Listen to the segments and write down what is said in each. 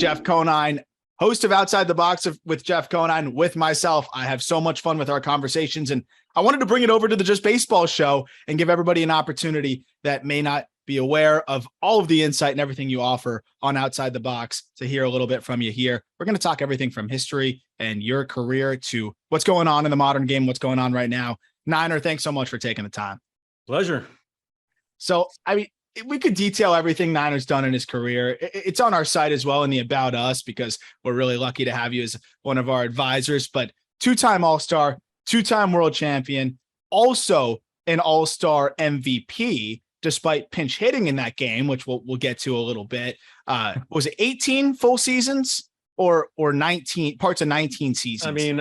Jeff Conine, host of Outside the Box with Jeff Conine, with myself. I have so much fun with our conversations, and I wanted to bring it over to the Just Baseball show and give everybody an opportunity that may not be aware of all of the insight and everything you offer on Outside the Box to hear a little bit from you here. We're going to talk everything from history and your career to what's going on in the modern game, what's going on right now. Niner, thanks so much for taking the time. Pleasure. So, I mean, we could detail everything Niner's done in his career. It's on our site as well in the About Us, because we're really lucky to have you as one of our advisors, but two-time All-Star, two-time world champion, also an All-Star MVP, despite pinch hitting in that game, which we'll get to a little bit. Was it 18 full seasons or 19 parts of 19 seasons? I mean,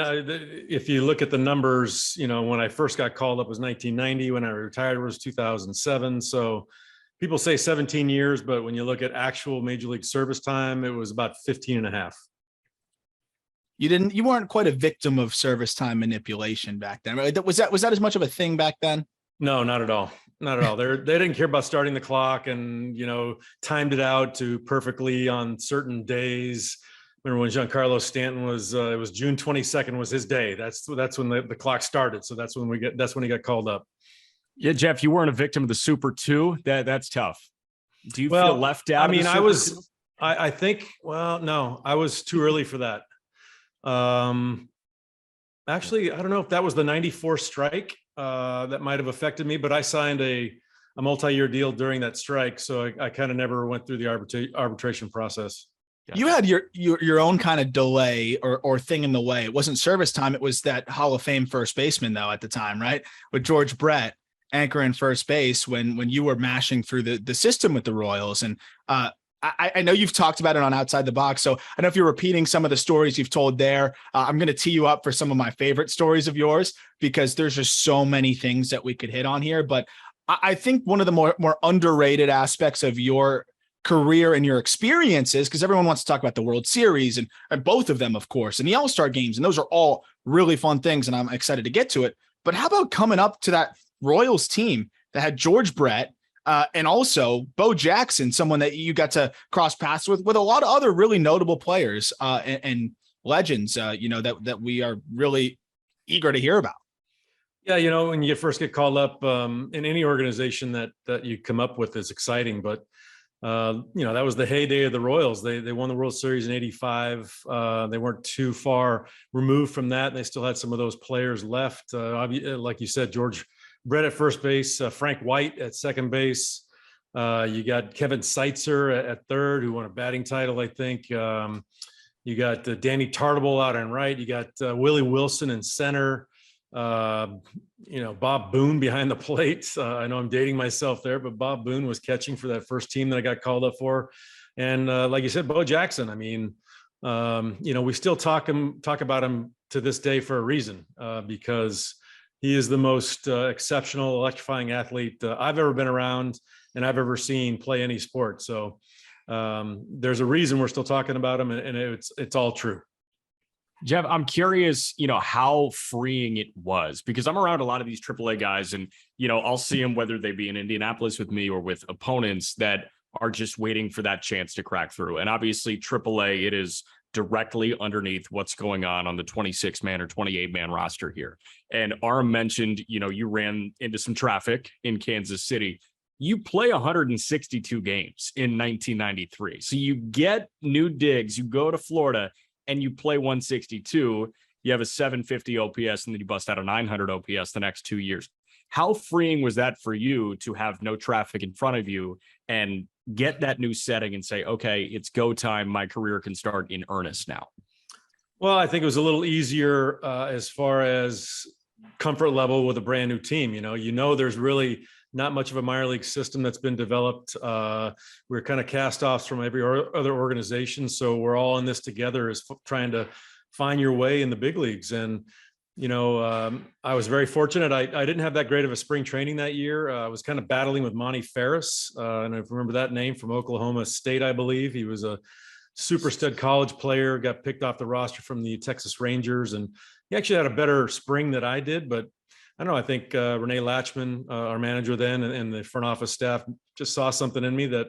if you look at the numbers, you know, when I first got called up was 1990. When I retired was 2007. So people say 17 years, but when you look at actual major league service time, it was about 15 and a half. You weren't quite a victim of service time manipulation back then, right? Was that as much of a thing back then? No, not at all. Not at all. They didn't care about starting the clock and, you know, timed it out to perfectly on certain days. Remember when Giancarlo Stanton was, it was June 22nd was his day. That's when the clock started. So that's when he got called up. Yeah, Jeff, you weren't a victim of the Super 2. That's tough. Do you feel left out? I mean, I think, no, I was too early for that. Actually, I don't know if that was the 94 strike that might have affected me, but I signed a multi-year deal during that strike. So I kind of never went through the arbitration process. You had your own kind of delay or thing in the way. It wasn't service time. It was that Hall of Fame first baseman, though, at the time, right? With George Brett anchoring first base when you were mashing through the system with the Royals. And I know you've talked about it on Outside the Box. So I don't know if you're repeating some of the stories you've told there. I'm going to tee you up for some of my favorite stories of yours, because there's just so many things that we could hit on here. But I think one of the more underrated aspects of your career and your experiences, because everyone wants to talk about the World Series and both of them, of course, and the AllStar games. And those are all really fun things, and I'm excited to get to it. But how about coming up to that Royals team that had George Brett, and also Bo Jackson, someone that you got to cross paths with a lot of other really notable players and legends, that we are really eager to hear about. Yeah, you know, when you first get called up in any organization that you come up with is exciting, but that was the heyday of the Royals. They won the World Series in '85. They weren't too far removed from that. They still had some of those players left. Like you said, George Brett at first base, Frank White at second base. You got Kevin Seitzer at third, who won a batting title, I think. You got Danny Tartabull out on right. You got Willie Wilson in center. Bob Boone behind the plate. I know I'm dating myself there, but Bob Boone was catching for that first team that I got called up for. And like you said, Bo Jackson, I mean, we still talk about him to this day for a reason, because he is the most exceptional, electrifying athlete I've ever been around and I've ever seen play any sport. So there's a reason we're still talking about him, and it's all true. Jeff, I'm curious, how freeing it was, because I'm around a lot of these AAA guys, and, I'll see them, whether they be in Indianapolis with me or with opponents that are just waiting for that chance to crack through. And obviously AAA, it is directly underneath what's going on the 26-man or 28-man roster here. And Aram mentioned, you ran into some traffic in Kansas City. You play 162 games in 1993. So you get new digs, you go to Florida and you play 162, you have a 750 OPS, and then you bust out a 900 OPS the next 2 years. How freeing was that for you to have no traffic in front of you and get that new setting and say, okay, it's go time. My career can start in earnest now? Well, I think it was a little easier as far as comfort level with a brand new team. There's really not much of a minor league system that's been developed. We're kind of cast-offs from every other organization. So we're all in this together, as trying to find your way in the big leagues. And, I was very fortunate. I didn't have that great of a spring training that year. I was kind of battling with Monty Ferris. And I remember that name, from Oklahoma State, I believe. He was a super stud college player, got picked off the roster from the Texas Rangers. And he actually had a better spring than I did, but I don't know. I think Renee Latchman, our manager then, and the front office staff just saw something in me that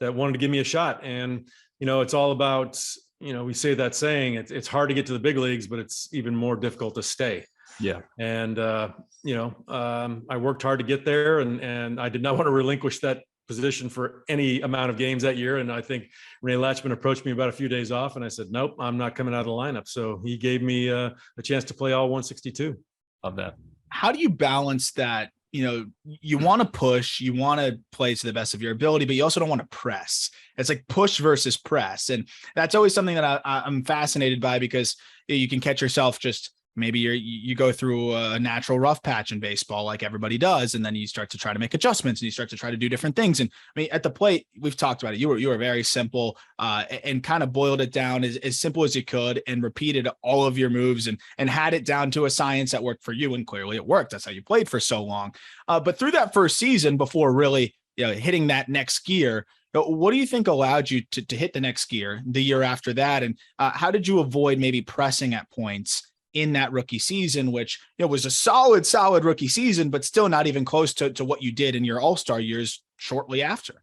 wanted to give me a shot. And it's all about, we say that saying, it's hard to get to the big leagues, but it's even more difficult to stay. Yeah. And, I worked hard to get there, and I did not want to relinquish that position for any amount of games that year. And I think Renee Latchman approached me about a few days off, and I said, nope, I'm not coming out of the lineup. So he gave me a chance to play all 162 of that. How do you balance that? You want to push, you want to play to the best of your ability, but you also don't want to press. It's like push versus press. And that's always something that I'm fascinated by, because you can catch yourself just, maybe you go through a natural rough patch in baseball like everybody does, and then you start to try to make adjustments and you start to try to do different things. And I mean, at the plate, we've talked about it. You were very simple and kind of boiled it down as simple as you could, and repeated all of your moves and had it down to a science that worked for you. And clearly it worked. That's how you played for so long. But through that first season, before really hitting that next gear, what do you think allowed you to hit the next gear the year after that? And how did you avoid maybe pressing at points in that rookie season, which was a solid rookie season, but still not even close to what you did in your all-star years shortly after?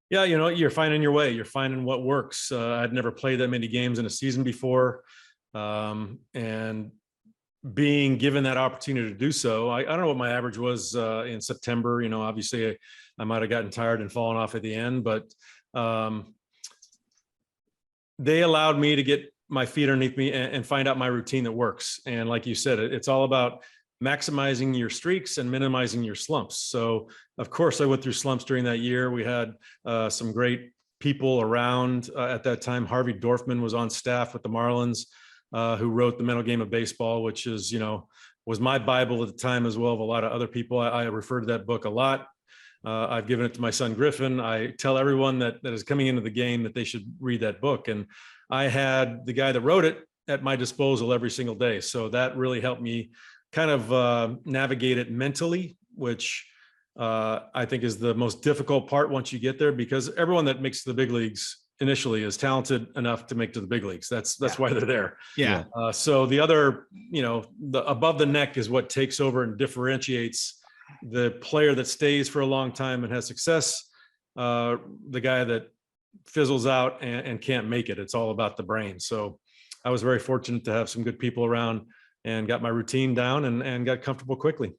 Yeah, you're finding your way. You're finding what works. I'd never played that many games in a season before. And being given that opportunity to do so, I don't know what my average was in September. Obviously I might have gotten tired and fallen off at the end, but they allowed me to get my feet underneath me and find out my routine that works. And like you said, it's all about maximizing your streaks and minimizing your slumps. So of course I went through slumps during that year. We had some great people around at that time. Harvey Dorfman was on staff with the Marlins, who wrote The Mental Game of Baseball, which is, was my Bible at the time, as well as a lot of other people. I refer to that book a lot. I've given it to my son Griffin. I tell everyone that is coming into the game that they should read that book. And I had the guy that wrote it at my disposal every single day. So that really helped me kind of navigate it mentally, which I think is the most difficult part once you get there, because everyone that makes the big leagues initially is talented enough to make to the big leagues. That's why they're there. Yeah. So the other, the above the neck is what takes over and differentiates the player that stays for a long time and has success, the guy that fizzles out and can't make it. It's all about the brain. So I was very fortunate to have some good people around and got my routine down and got comfortable quickly.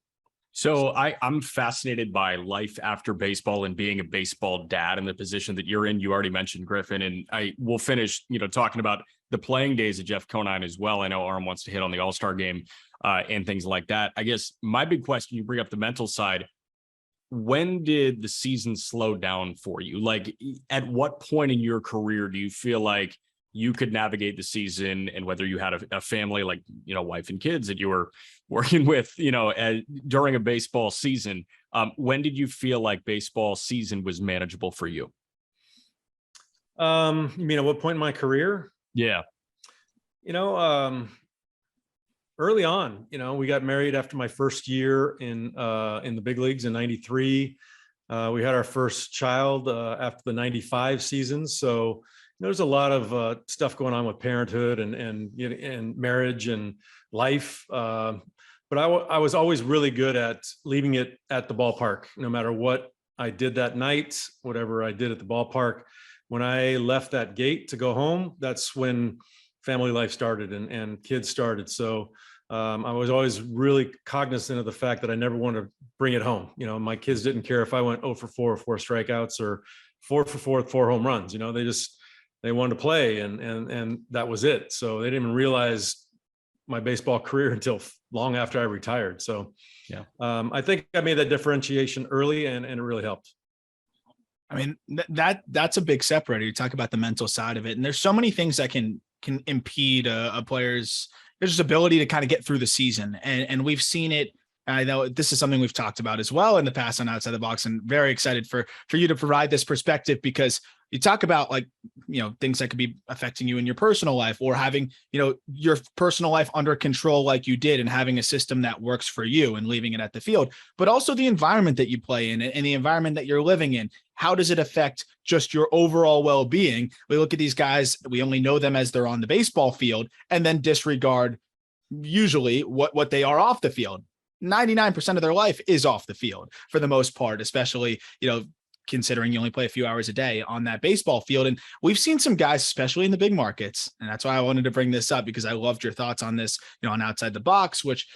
So I'm fascinated by life after baseball and being a baseball dad in the position that you're in. You already mentioned Griffin, and I will finish, talking about the playing days of Jeff Conine as well. I know Aram wants to hit on the All-Star Game and things like that. I guess my big question, you bring up the mental side. When did the season slow down for you? Like, at what point in your career do you feel like you could navigate the season, and whether you had a family, like, wife and kids that you were working with, during a baseball season, when did you feel like baseball season was manageable for you? You mean at what point in my career? Yeah. Early on, we got married after my first year in the big leagues in '93. We had our first child after the '95 season. So there's a lot of stuff going on with parenthood and marriage and life. But I was always really good at leaving it at the ballpark, no matter what I did that night, whatever I did at the ballpark. When I left that gate to go home, that's when family life started and kids started. So I was always really cognizant of the fact that I never wanted to bring it home. My kids didn't care if I went 0 for 4 or 4 strikeouts or 4 for 4 with 4 home runs. They wanted to play and that was it. So they didn't even realize my baseball career until long after I retired. So yeah, I think I made that differentiation early and it really helped. I mean, that's a big separator. You talk about the mental side of it, and there's so many things that can impede a player's just ability to kind of get through the season. And we've seen it. I know this is something we've talked about as well in the past on Outside the Box, and very excited for you to provide this perspective, because you talk about, like, things that could be affecting you in your personal life, or having, your personal life under control like you did, and having a system that works for you and leaving it at the field, but also the environment that you play in and the environment that you're living in. How does it affect just your overall well-being? We look at these guys, we only know them as they're on the baseball field, and then disregard usually what they are off the field. 99% of their life is off the field for the most part, especially, considering you only play a few hours a day on that baseball field. And we've seen some guys, especially in the big markets. And that's why I wanted to bring this up, because I loved your thoughts on this, on Outside the Box, which,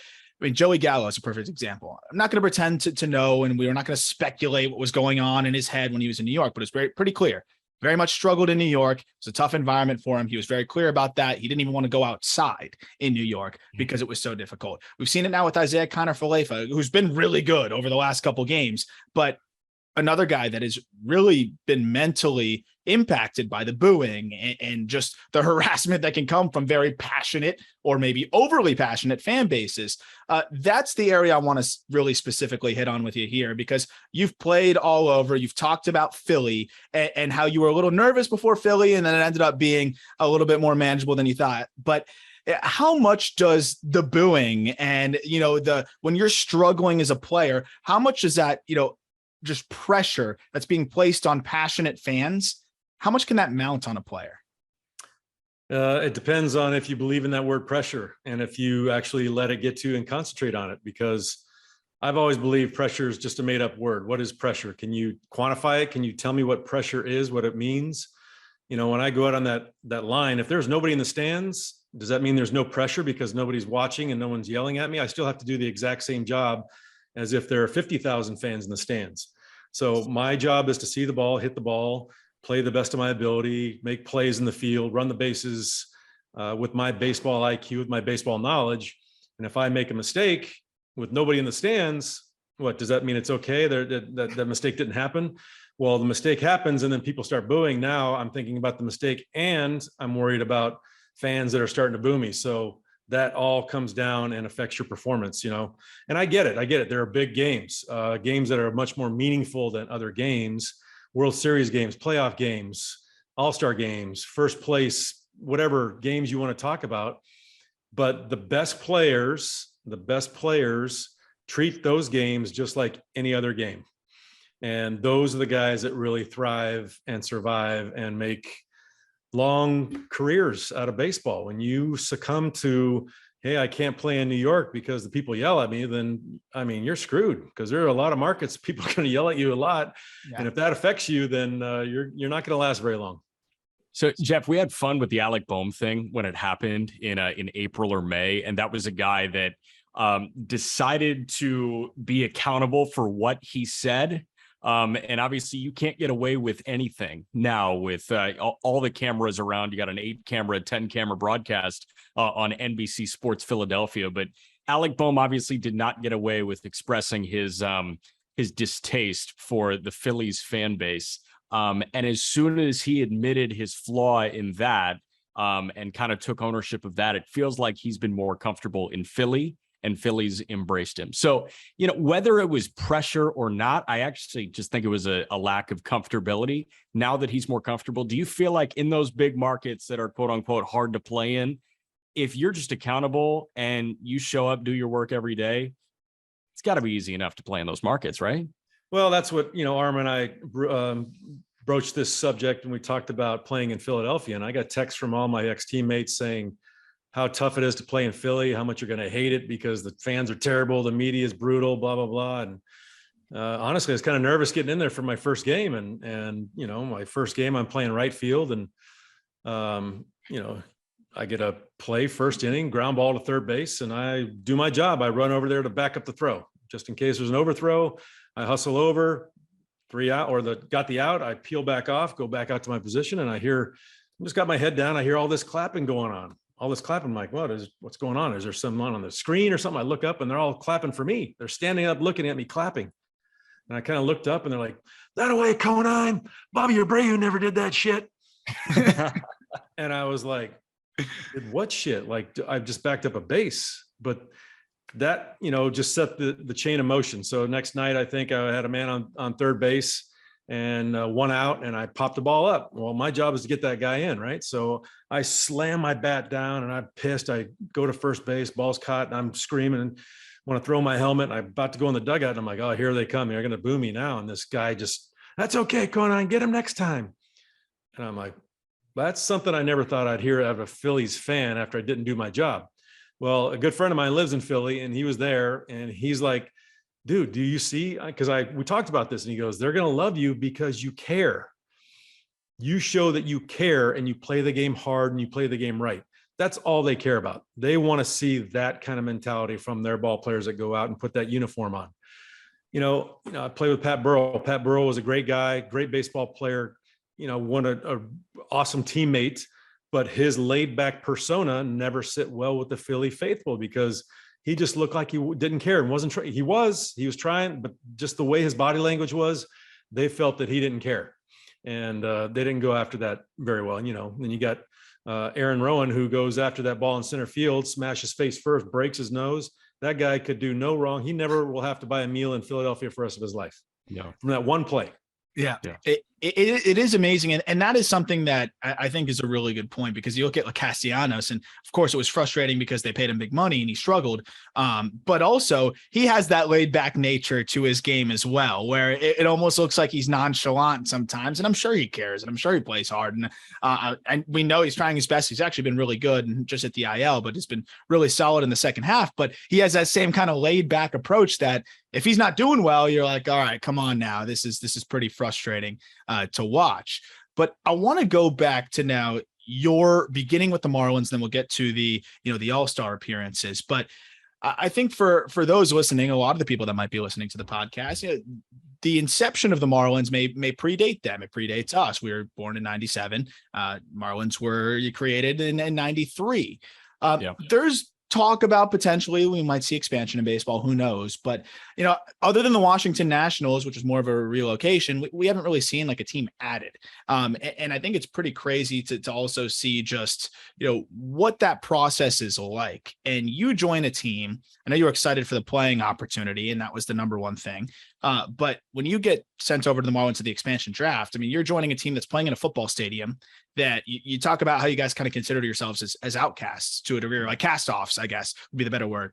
I mean, Joey Gallo is a perfect example. I'm not going to pretend to know, and we're not going to speculate what was going on in his head when he was in New York, but it's pretty clear. Very much struggled in New York. It was a tough environment for him. He was very clear about that. He didn't even want to go outside in New York because it was so difficult. We've seen it now with Isaiah Kiner-Falefa, who's been really good over the last couple games, but another guy that has really been mentally impacted by the booing and just the harassment that can come from very passionate or maybe overly passionate fan bases. That's the area I want to really specifically hit on with you here, because you've played all over. You've talked about Philly and how you were a little nervous before Philly, and then it ended up being a little bit more manageable than you thought. But how much does the booing and, when you're struggling as a player, how much does that, just pressure that's being placed on passionate fans, how much can that mount on a player? It depends on if you believe in that word pressure and if you actually let it get to and concentrate on it, because I've always believed pressure is just a made up word. What is pressure? Can you quantify it? Can you tell me what pressure is, what it means? When I go out on that line, if there's nobody in the stands, does that mean there's no pressure because nobody's watching and no one's yelling at me? I still have to do the exact same job as if there are 50,000 fans in the stands. So my job is to see the ball, hit the ball, play the best of my ability, make plays in the field, run the bases with my baseball IQ, with my baseball knowledge. And if I make a mistake with nobody in the stands, what does that mean? It's okay. That mistake didn't happen. Well, the mistake happens and then people start booing. Now I'm thinking about the mistake and I'm worried about fans that are starting to boo me. So that all comes down and affects your performance, and I get it. There are big games, games that are much more meaningful than other games, World Series games, playoff games, AllStar games, first place, whatever games you want to talk about. But the best players treat those games just like any other game. And those are the guys that really thrive and survive and make long careers out of baseball. When you succumb to, hey, I can't play in New York because the people yell at me, then you're screwed, because there are a lot of markets people are going to yell at you a lot. Yeah. And if that affects you, then you're not going to last very long. So Jeff, we had fun with the Alec Boehm thing when it happened in April or May, and that was a guy that decided to be accountable for what he said. And obviously you can't get away with anything now with all the cameras around. You got an 8-camera, 10-camera broadcast on NBC Sports Philadelphia, but Alec Boehm obviously did not get away with expressing his distaste for the Phillies fan base. And as soon as he admitted his flaw in that and kind of took ownership of that, it feels like he's been more comfortable in Philly, and Phillies embraced him. So, whether it was pressure or not, I actually just think it was a lack of comfortability. Now that he's more comfortable, do you feel like in those big markets that are quote unquote hard to play in, if you're just accountable and you show up, do your work every day, it's got to be easy enough to play in those markets, right? Well, that's what, Arm and I broached this subject when we talked about playing in Philadelphia. And I got texts from all my ex-teammates saying how tough it is to play in Philly, how much you're going to hate it because the fans are terrible, the media is brutal, blah, blah, blah. And honestly, I was kind of nervous getting in there for my first game. And my first game, I'm playing right field. And, I get a play first inning, ground ball to third base, and I do my job. I run over there to back up the throw. Just in case there's an overthrow, I hustle over, 3 out, or got the out, I peel back off, go back out to my position, and I just got my head down. I hear all this clapping going on. All this clapping, I'm like, what's going on? Is there someone on the screen or something? I look up and they're all clapping for me. They're standing up, looking at me, clapping. And I kind of looked up and they're like, that away, Conine, Bobby Abreu never did that shit. And I was like, did what shit? Like, I've just backed up a base, but that, just set the chain of motion. So next night, I think I had a man on third base and 1 out, and I popped the ball up. Well, my job is to get that guy in, right? So I slam my bat down and I'm pissed. I go to first base, ball's caught, and I'm screaming and want to throw my helmet. And I'm about to go in the dugout, and I'm like, oh, here they come. They're going to boo me now. And this guy that's okay, Conine, get him next time. And I'm like, that's something I never thought I'd hear out of a Phillies fan after I didn't do my job. Well, a good friend of mine lives in Philly, and he was there, and he's like, dude, do you see? Because we talked about this, and he goes, they're going to love you because you care. You show that you care and you play the game hard and you play the game right. That's all they care about. They want to see that kind of mentality from their ball players that go out and put that uniform on. I played with Pat Burrell. Pat Burrell was a great guy, great baseball player, one a awesome teammate, but his laid back persona never sit well with the Philly faithful because he just looked like he didn't care and wasn't trying. He was trying, but just the way his body language was, they felt that he didn't care. And they didn't go after that very well. And, then you got Aaron Rowan, who goes after that ball in center field, smashes face first, breaks his nose. That guy could do no wrong. He never will have to buy a meal in Philadelphia for the rest of his life. Yeah. From that one play. Yeah. It is amazing. And that is something that I think is a really good point, because you look at Castellanos, and of course it was frustrating because they paid him big money and he struggled. But also he has that laid back nature to his game as well, where it almost looks like he's nonchalant sometimes. And I'm sure he cares, and I'm sure he plays hard. And we know he's trying his best. He's actually been really good and just at the IL, but he's been really solid in the second half. But he has that same kind of laid back approach that if he's not doing well, you're like, all right, come on now. This is pretty frustrating to watch. But I want to go back to now your beginning with the Marlins, then we'll get to the All-Star appearances. But I think for those listening, a lot of the people that might be listening to the podcast, the inception of the Marlins may predate them. It predates us. We were born in 97. Marlins were created in 93. There's talk about potentially we might see expansion in baseball. Who knows? But, other than the Washington Nationals, which is more of a relocation, we haven't really seen a team added. And I think it's pretty crazy to also see just, what that process is like. And you join a team. I know you were excited for the playing opportunity, and that was the number one thing. But when you get sent over to the Marlins to the expansion draft, you're joining a team that's playing in a football stadium that you talk about how you guys kind of consider yourselves as outcasts to a degree, like cast-offs, I guess would be the better word.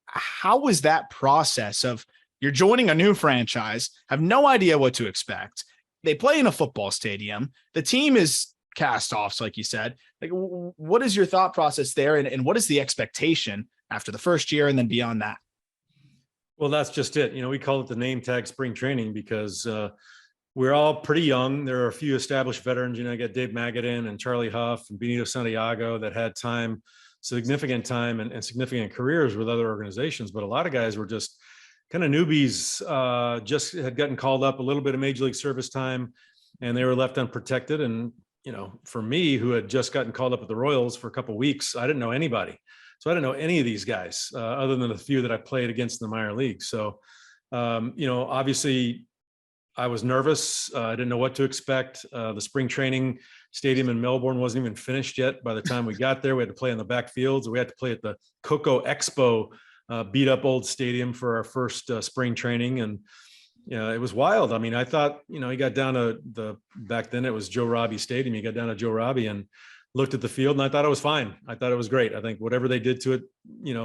How was that process of you're joining a new franchise, have no idea what to expect. They play in a football stadium. The team is cast-offs, like you said. What is your thought process there? And what is the expectation after the first year and then beyond that? Well, that's just it. We call it the name tag spring training because we're all pretty young. There are a few established veterans. I got Dave Magadan and Charlie Huff and Benito Santiago that had significant time and significant careers with other organizations. But a lot of guys were just kind of newbies, just had gotten called up, a little bit of major league service time, and they were left unprotected. And, for me, who had just gotten called up at the Royals for a couple of weeks, I didn't know anybody. So I didn't know any of these guys other than the few that I played against in the minor league. So, obviously I was nervous. I didn't know what to expect. The spring training stadium in Melbourne wasn't even finished yet. By the time we got there, we had to play in the back fields. We had to play at the Coco Expo beat up old stadium for our first spring training. And, it was wild. I thought, he got down to back then it was Joe Robbie Stadium. He got down to Joe Robbie and looked at the field, and I thought it was fine. I thought it was great. I think whatever they did to it,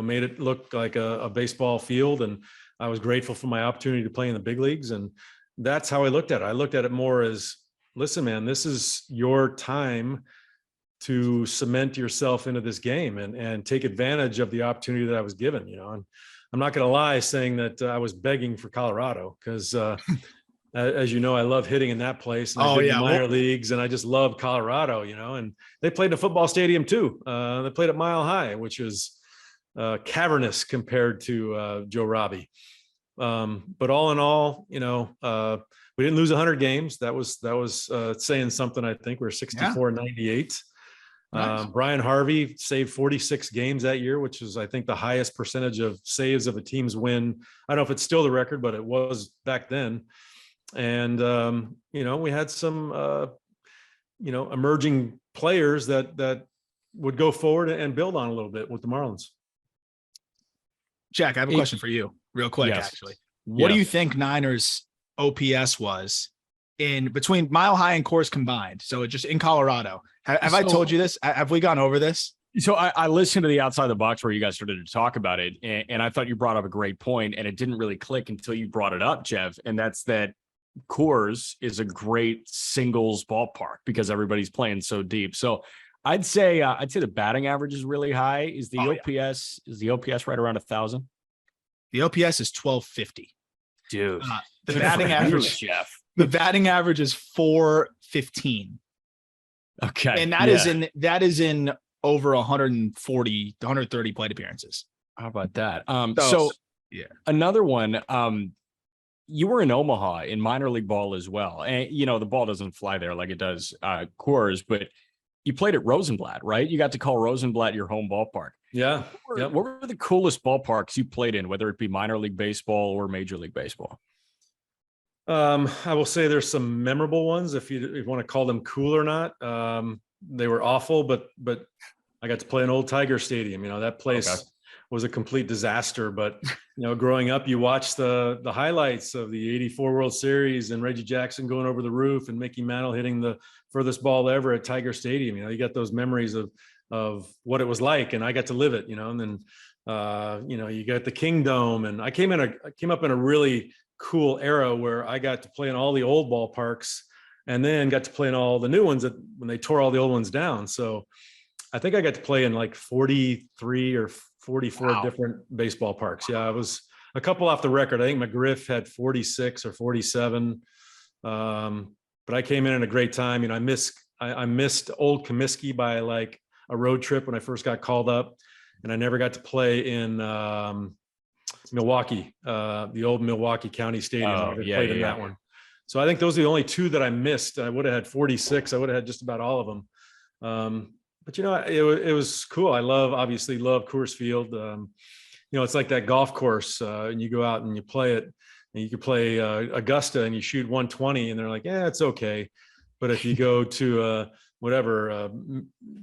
made it look like a baseball field. And I was grateful for my opportunity to play in the big leagues. And that's how I looked at it. I looked at it more as, listen, man, this is your time to cement yourself into this game and take advantage of the opportunity that I was given, and I'm not going to lie saying that I was begging for Colorado because, as you know, I love hitting in that place. And I did the minor leagues, and I just love Colorado, and they played in a football stadium too. They played at Mile High, which is cavernous compared to Joe Robbie. But all in all, we didn't lose 100 games. That was saying something. I think we're 64-98. Nice. Brian Harvey saved 46 games that year, which is, I think, the highest percentage of saves of a team's win. I don't know if it's still the record, but it was back then. And, we had some, emerging players that would go forward and build on a little bit with the Marlins. Jack, I have a question for you real quick, actually. What do you think Niners OPS was in between Mile High and Coors combined? So just in Colorado. Have I told you this? Have we gone over this? So I listened to the Outside the Box where you guys started to talk about it, and I thought you brought up a great point, and it didn't really click until you brought it up, Jeff, and that's that Coors is a great singles ballpark because everybody's playing so deep. So I'd say the batting average is really high. Is the OPS right around 1,000? The OPS is 1250. Dude. The batting average, Jeff. the batting average is 415. Okay. And that is in over 140, 130 plate appearances. How about that? So yeah. Another one, you were in Omaha in minor league ball as well. And, the ball doesn't fly there like it does Coors, but you played at Rosenblatt, right? You got to call Rosenblatt your home ballpark. Yeah. What were the coolest ballparks you played in, whether it be minor league baseball or major league baseball? I will say there's some memorable ones, if you want to call them cool or not. They were awful, but I got to play in Old Tiger Stadium. That place was a complete disaster. But growing up, you watch the highlights of the '84 World Series and Reggie Jackson going over the roof and Mickey Mantle hitting the furthest ball ever at Tiger Stadium. You got those memories of what it was like, and I got to live it. And then you got the Kingdome, and I came up in a really cool era where I got to play in all the old ballparks and then got to play in all the new ones when they tore all the old ones down. So I think I got to play in like 43 or 44 different baseball parks. Yeah, I was a couple off the record. I think McGriff had 46 or 47. But I came in a great time. I missed Old Comiskey by like a road trip when I first got called up, and I never got to play in Milwaukee, the old Milwaukee County Stadium. I played in that one. So I think those are the only two that I missed. I would have had 46. I would have had just about all of them. But it was cool. I obviously love Coors Field. It's like that golf course, and you go out and you play it, and you could play Augusta and you shoot 120, and they're like, yeah, it's okay. But if you go to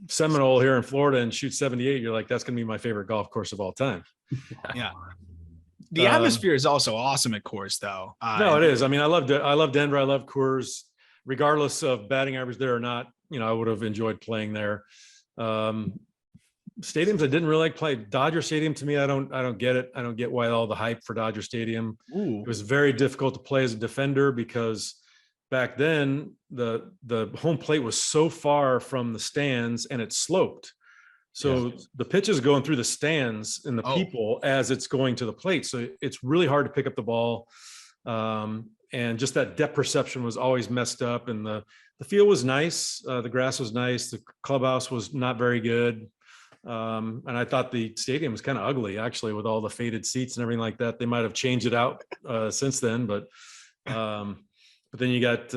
Seminole here in Florida and shoot 78, you're like, that's going to be my favorite golf course of all time. Yeah. The atmosphere is also awesome at Coors, though. No, it is. I mean, I love Denver. I love Coors, regardless of batting average there or not. I would have enjoyed playing there. Stadiums I didn't really like play. Dodger Stadium, to me, I don't get it. I don't get why all the hype for Dodger Stadium. Ooh. It was very difficult to play as a defender because back then the home plate was so far from the stands and it sloped. So the pitch is going through the stands and the people as it's going to the plate. So it's really hard to pick up the ball. And just that depth perception was always messed up. And the field was nice. The grass was nice. The clubhouse was not very good. And I thought the stadium was kind of ugly, actually, with all the faded seats and everything like that. They might have changed it out since then, but then you got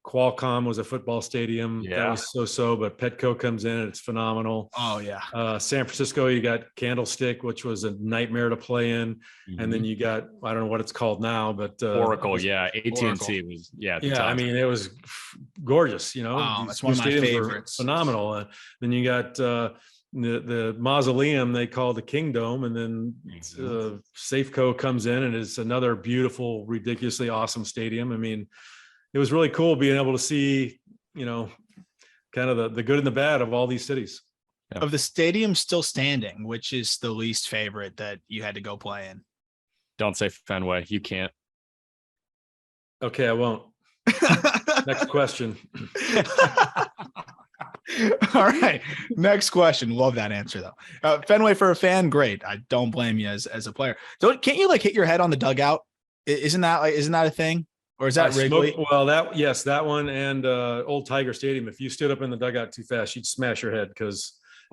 Qualcomm was a football stadium. Yeah. That was so-so, but Petco comes in and it's phenomenal. Oh, yeah. San Francisco, you got Candlestick, which was a nightmare to play in. Mm-hmm. And then you got, I don't know what it's called now, but Oracle, AT&T was, I mean, it was gorgeous, That's one of my favorites. Phenomenal. Then you got the mausoleum they call the Kingdome, and then Safeco comes in and it's another beautiful, ridiculously awesome stadium. I mean, it was really cool being able to see, kind of the good and the bad of all these cities. Yeah. Of the stadium still standing, which is the least favorite that you had to go play in? Don't say Fenway. You can't. Okay, I won't. Next question. All right. Next question. Love that answer though. Fenway for a fan, great. I don't blame you as a player. Can't you hit your head on the dugout? Isn't that a thing? Or is that Wrigley? That one and Old Tiger Stadium. If you stood up in the dugout too fast, you'd smash your head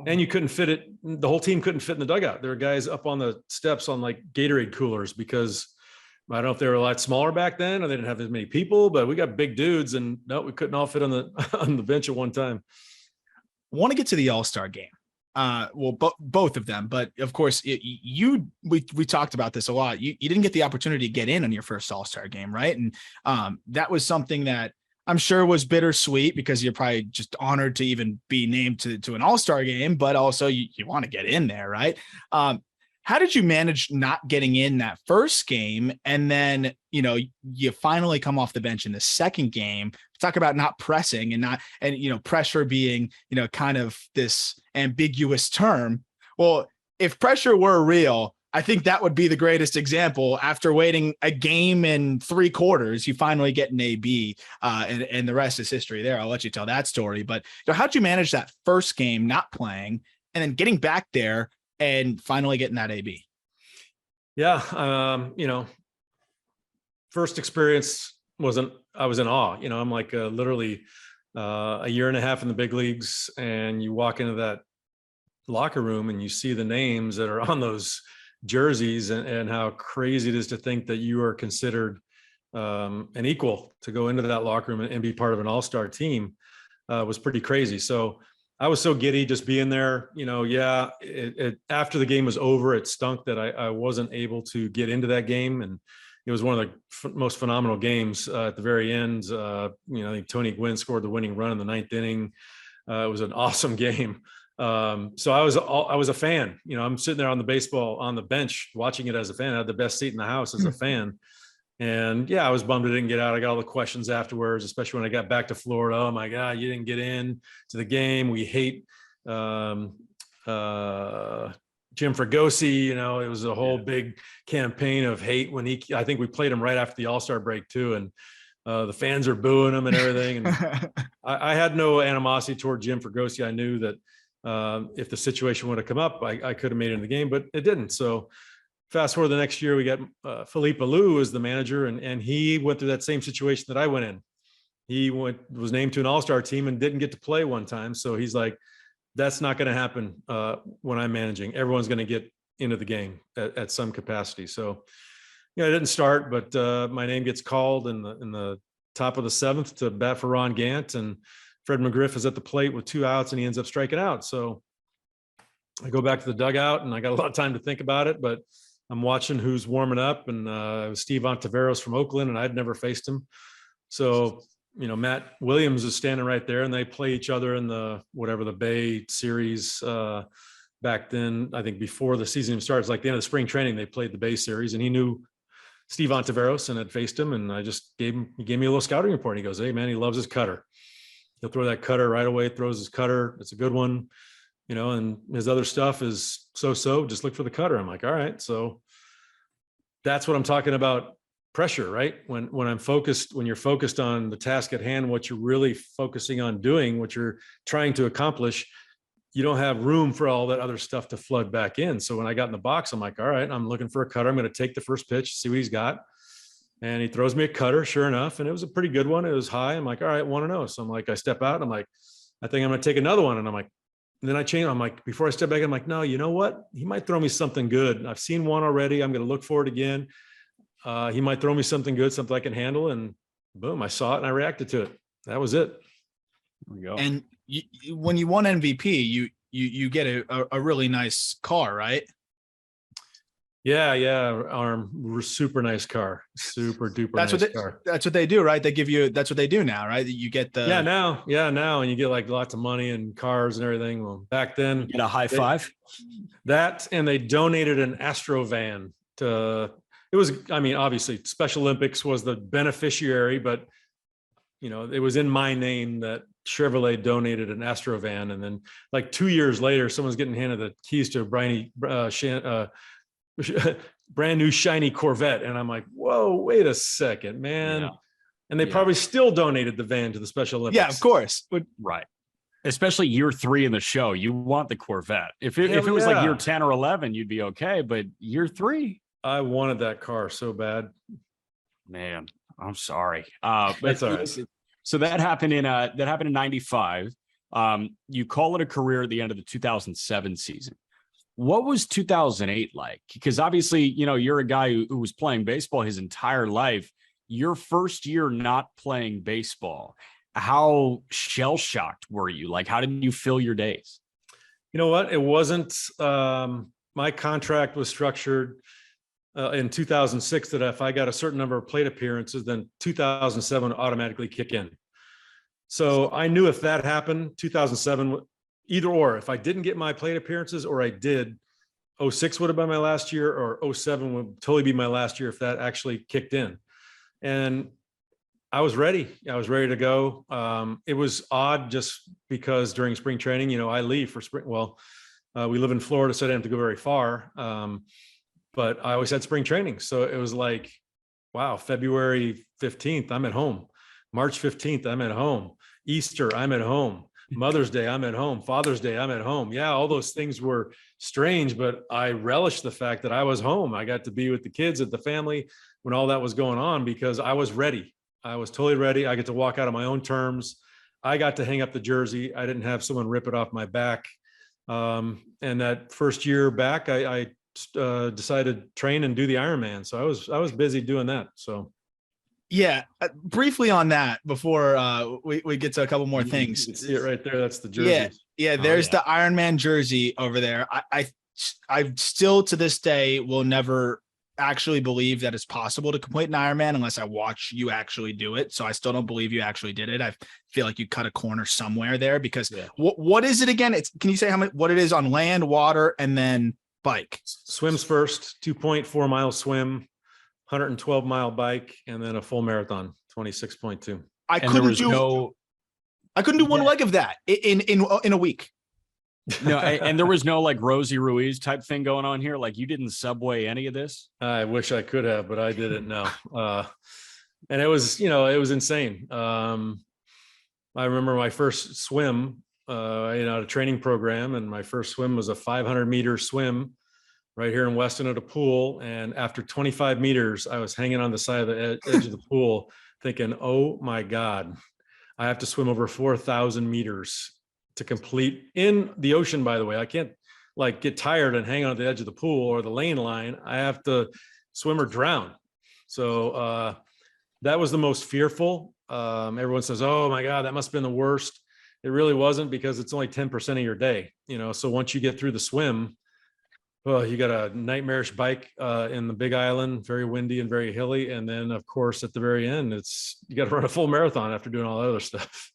and you couldn't fit it. The whole team couldn't fit in the dugout. There were guys up on the steps on like Gatorade coolers because I don't know if they were a lot smaller back then or they didn't have as many people, but we got big dudes and no, we couldn't all fit on the bench at one time. I want to get to the AllStar Game. Both of them, but of course we talked about this a lot. You didn't get the opportunity to get in on your first AllStar Game, right? And that was something that I'm sure was bittersweet because you're probably just honored to even be named to an AllStar Game, but also you want to get in there, right? How did you manage not getting in that first game? And then, you finally come off the bench in the second game. Talk about not pressing and pressure being, kind of this ambiguous term. Well, if pressure were real, I think that would be the greatest example. After waiting a game and 3 quarters, you finally get an AB, and the rest is history there. I'll let you tell that story. But how'd you manage that first game not playing and then getting back there and finally getting that AB? Yeah. First experience I was in awe. I'm like literally a year and a half in the big leagues, and you walk into that locker room and you see the names that are on those jerseys, and how crazy it is to think that you are considered an equal to go into that locker room and be part of an all-star team. Was pretty crazy. So I was so giddy just being there. After the game was over, it stunk that I wasn't able to get into that game, and it was one of the most phenomenal games at the very end. I think Tony Gwynn scored the winning run in the 9th inning. It was an awesome game. So I was a fan. I'm sitting there on the bench watching it as a fan. I had the best seat in the house as a fan. And I was bummed I didn't get out. I got all the questions afterwards, especially when I got back to Florida. Oh my God, you didn't get in to the game. We hate Jim Fregosi. It was a whole big campaign of hate when I think we played him right after the All-Star break too. And the fans are booing him and everything. And I had no animosity toward Jim Fregosi. I knew that if the situation would have come up, I could have made it in the game, but it didn't. So fast forward the next year, we got Philippe Alou as the manager, and he went through that same situation that I went in. He was named to an all-star team and didn't get to play one time. So he's like, that's not going to happen when I'm managing. Everyone's going to get into the game at some capacity. So, I didn't start, but my name gets called in the top of the 7th to bat for Ron Gant, and Fred McGriff is at the plate with 2 outs, and he ends up striking out. So I go back to the dugout, and I got a lot of time to think about it, but I'm watching who's warming up, and it was Steve Ontiveros from Oakland, and I'd never faced him. So, Matt Williams is standing right there, and they play each other in the Bay series back then. I think before the season starts, like the end of the spring training, they played the Bay series, and he knew Steve Ontiveros and had faced him. And I just he gave me a little scouting report. He goes, "Hey man, he loves his cutter. He'll throw that cutter right away, throws his cutter. It's a good one. And his other stuff is so-so, just look for the cutter." I'm like, all right. So that's what I'm talking about. Pressure, right? When you're focused on the task at hand, what you're really focusing on doing, what you're trying to accomplish, you don't have room for all that other stuff to flood back in. So when I got in the box, I'm like, all right, I'm looking for a cutter. I'm going to take the first pitch, see what he's got. And he throws me a cutter, sure enough. And it was a pretty good one. It was high. I'm like, all right, 1-0. So I'm like, I step out and I'm like, I think I'm going to take another one. And I'm like, and then I change. I'm like, before I step back, I'm like, no, you know what? He might throw me something good. I've seen one already. I'm going to look for it again. He might throw me something good, something I can handle. And boom, I saw it and I reacted to it. That was it. There we go. And when you won MVP, you get a really nice car, right? Yeah. Super nice car. Super duper nice car. That's what they do, right? That's what they do now, right? You get the now. And you get like lots of money and cars and everything. Well, back then, you get a high five. That, and they donated an Astro van to. It was, obviously Special Olympics was the beneficiary, but it was in my name that Chevrolet donated an Astro van. And then like 2 years later, someone's getting handed the keys to a brand new shiny Corvette. And I'm like, whoa, wait a second, man. Yeah. And they probably still donated the van to the Special Olympics. Yeah, of course. Right. Especially year 3 in the show. You want the Corvette. If it was like year 10 or 11, you'd be okay. But year 3. I wanted that car so bad. Man, I'm sorry. That's all right. So that happened in 95. You call it a career at the end of the 2007 season. What was 2008 like? Because obviously, you're a guy who was playing baseball his entire life. Your first year not playing baseball, how shell-shocked were you? Like, how did you fill your days? You know what? It wasn't, my contract was structured in 2006 that if I got a certain number of plate appearances, then 2007 would automatically kick in. So I knew if that happened, 2007, either or, if I didn't get my plate appearances or I did, 06 would have been my last year, or 07 would totally be my last year if that actually kicked in. And I was ready. I was ready to go. It was odd just because during spring training, I leave for spring. Well, we live in Florida, so I didn't have to go very far. But I always had spring training. So it was like, wow, February 15th, I'm at home. March 15th, I'm at home. Easter, I'm at home. Mother's Day, I'm at home. Father's Day, I'm at home. Yeah, all those things were strange, but I relished the fact that I was home. I got to be with the kids at the family when all that was going on, because I was ready. I was totally ready. I get to walk out on my own terms. I got to hang up the jersey. I didn't have someone rip it off my back. And that first year back, I decided to train and do the Ironman. So I was busy doing that. So. Yeah, briefly on that before we get to a couple more things. You can see it right there. That's the jersey. Yeah. There's the Ironman jersey over there. I still to this day will never actually believe that it's possible to complete an Ironman unless I watch you actually do it. So I still don't believe you actually did it. I feel like you cut a corner somewhere there, because what is it again? Can you say what it is on land, water, and then bike? Swims first, 2.4 mile swim, 112-mile bike, and then a full marathon, 26.2. I couldn't do one leg of that in a week. No, and there was no like Rosie Ruiz type thing going on here. Like, you didn't Subway any of this. I wish I could have, but I didn't know. And it was insane. I remember my first swim, a training program, and my first swim was a 500-meter swim right here in Weston at a pool. And after 25 meters, I was hanging on the side of the edge of the pool thinking, oh my God, I have to swim over 4,000 meters to complete in the ocean. By the way, I can't like get tired and hang on the edge of the pool or the lane line. I have to swim or drown. So that was the most fearful. Everyone says, oh my God, that must've been the worst. It really wasn't, because it's only 10% of your day, So once you get through the swim, well, you got a nightmarish bike in the Big Island, very windy and very hilly. And then of course, at the very end, you got to run a full marathon after doing all that other stuff.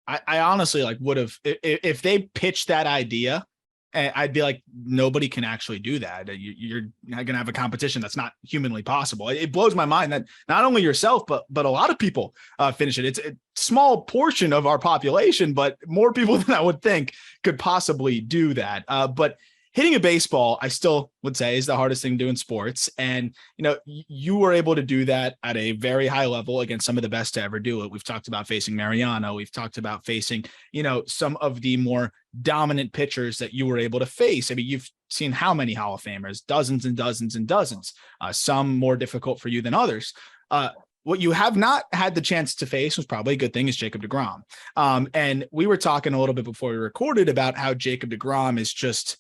I honestly would have, if they pitched that idea, I'd be like, nobody can actually do that. You're not going to have a competition that's not humanly possible. It blows my mind that not only yourself, but a lot of people finish it. It's a small portion of our population, but more people than I would think could possibly do that. But hitting a baseball, I still would say, is the hardest thing to do in sports. And, you were able to do that at a very high level against some of the best to ever do it. We've talked about facing Mariano. We've talked about facing, some of the more dominant pitchers that you were able to face. I mean, you've seen how many Hall of Famers, dozens and dozens and dozens, some more difficult for you than others. What you have not had the chance to face, was probably a good thing, is Jacob DeGrom. And we were talking a little bit before we recorded about how Jacob DeGrom is just,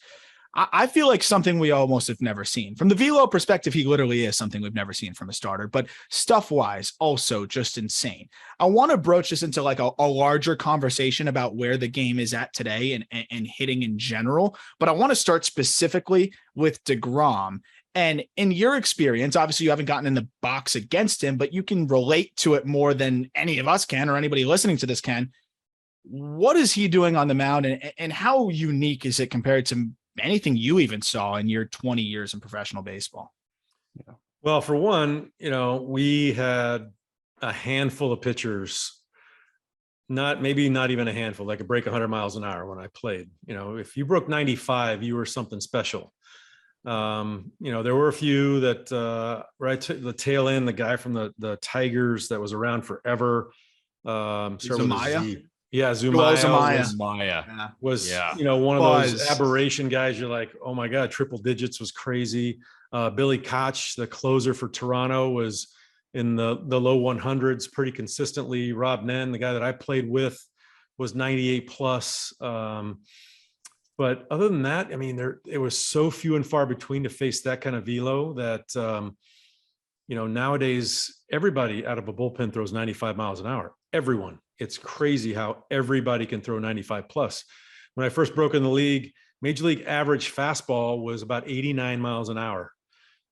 I feel like something we almost have never seen. From the velo perspective, he literally is something we've never seen from a starter, but stuff-wise, also just insane. I want to broach this into a larger conversation about where the game is at today and hitting in general, but I want to start specifically with DeGrom. And in your experience, obviously you haven't gotten in the box against him, but you can relate to it more than any of us can, or anybody listening to this can. What is he doing on the mound, and how unique is it compared to anything you even saw in your 20 years in professional baseball? Yeah. Well, for one, we had a handful of pitchers, maybe not even a handful, that could break 100 miles an hour when I played. If you broke 95, you were something special. There were a few that right to the tail end, the guy from the Tigers that was around forever. Zumaya? Yeah, Zumaya was one of those aberration guys. You're like, oh my God, triple digits was crazy. Billy Koch, the closer for Toronto, was in the low 100s pretty consistently. Rob Nen, the guy that I played with, was 98 plus. But other than that, I mean, it was so few and far between to face that kind of velo that, nowadays everybody out of a bullpen throws 95 miles an hour. Everyone. It's crazy how everybody can throw 95 plus. When I first broke in the league, major league average fastball was about 89 miles an hour.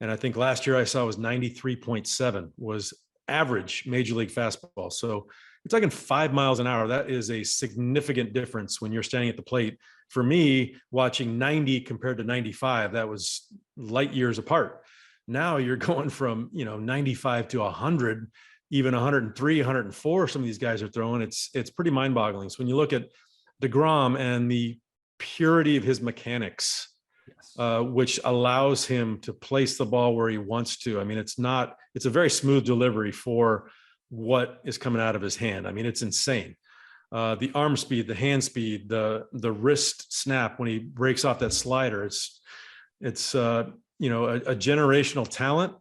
And I think last year I saw was 93.7 was average major league fastball. So you're talking 5 miles an hour. That is a significant difference when you're standing at the plate. For me, watching 90 compared to 95, that was light years apart. Now you're going from, 95 to 100, even 103, 104, some of these guys are throwing. It's pretty mind-boggling. So when you look at DeGrom and the purity of his mechanics, which allows him to place the ball where he wants to. I mean, it's a very smooth delivery for what is coming out of his hand. I mean, it's insane. the arm speed, the hand speed, the wrist snap when he breaks off that slider. It's you know, a generational talent.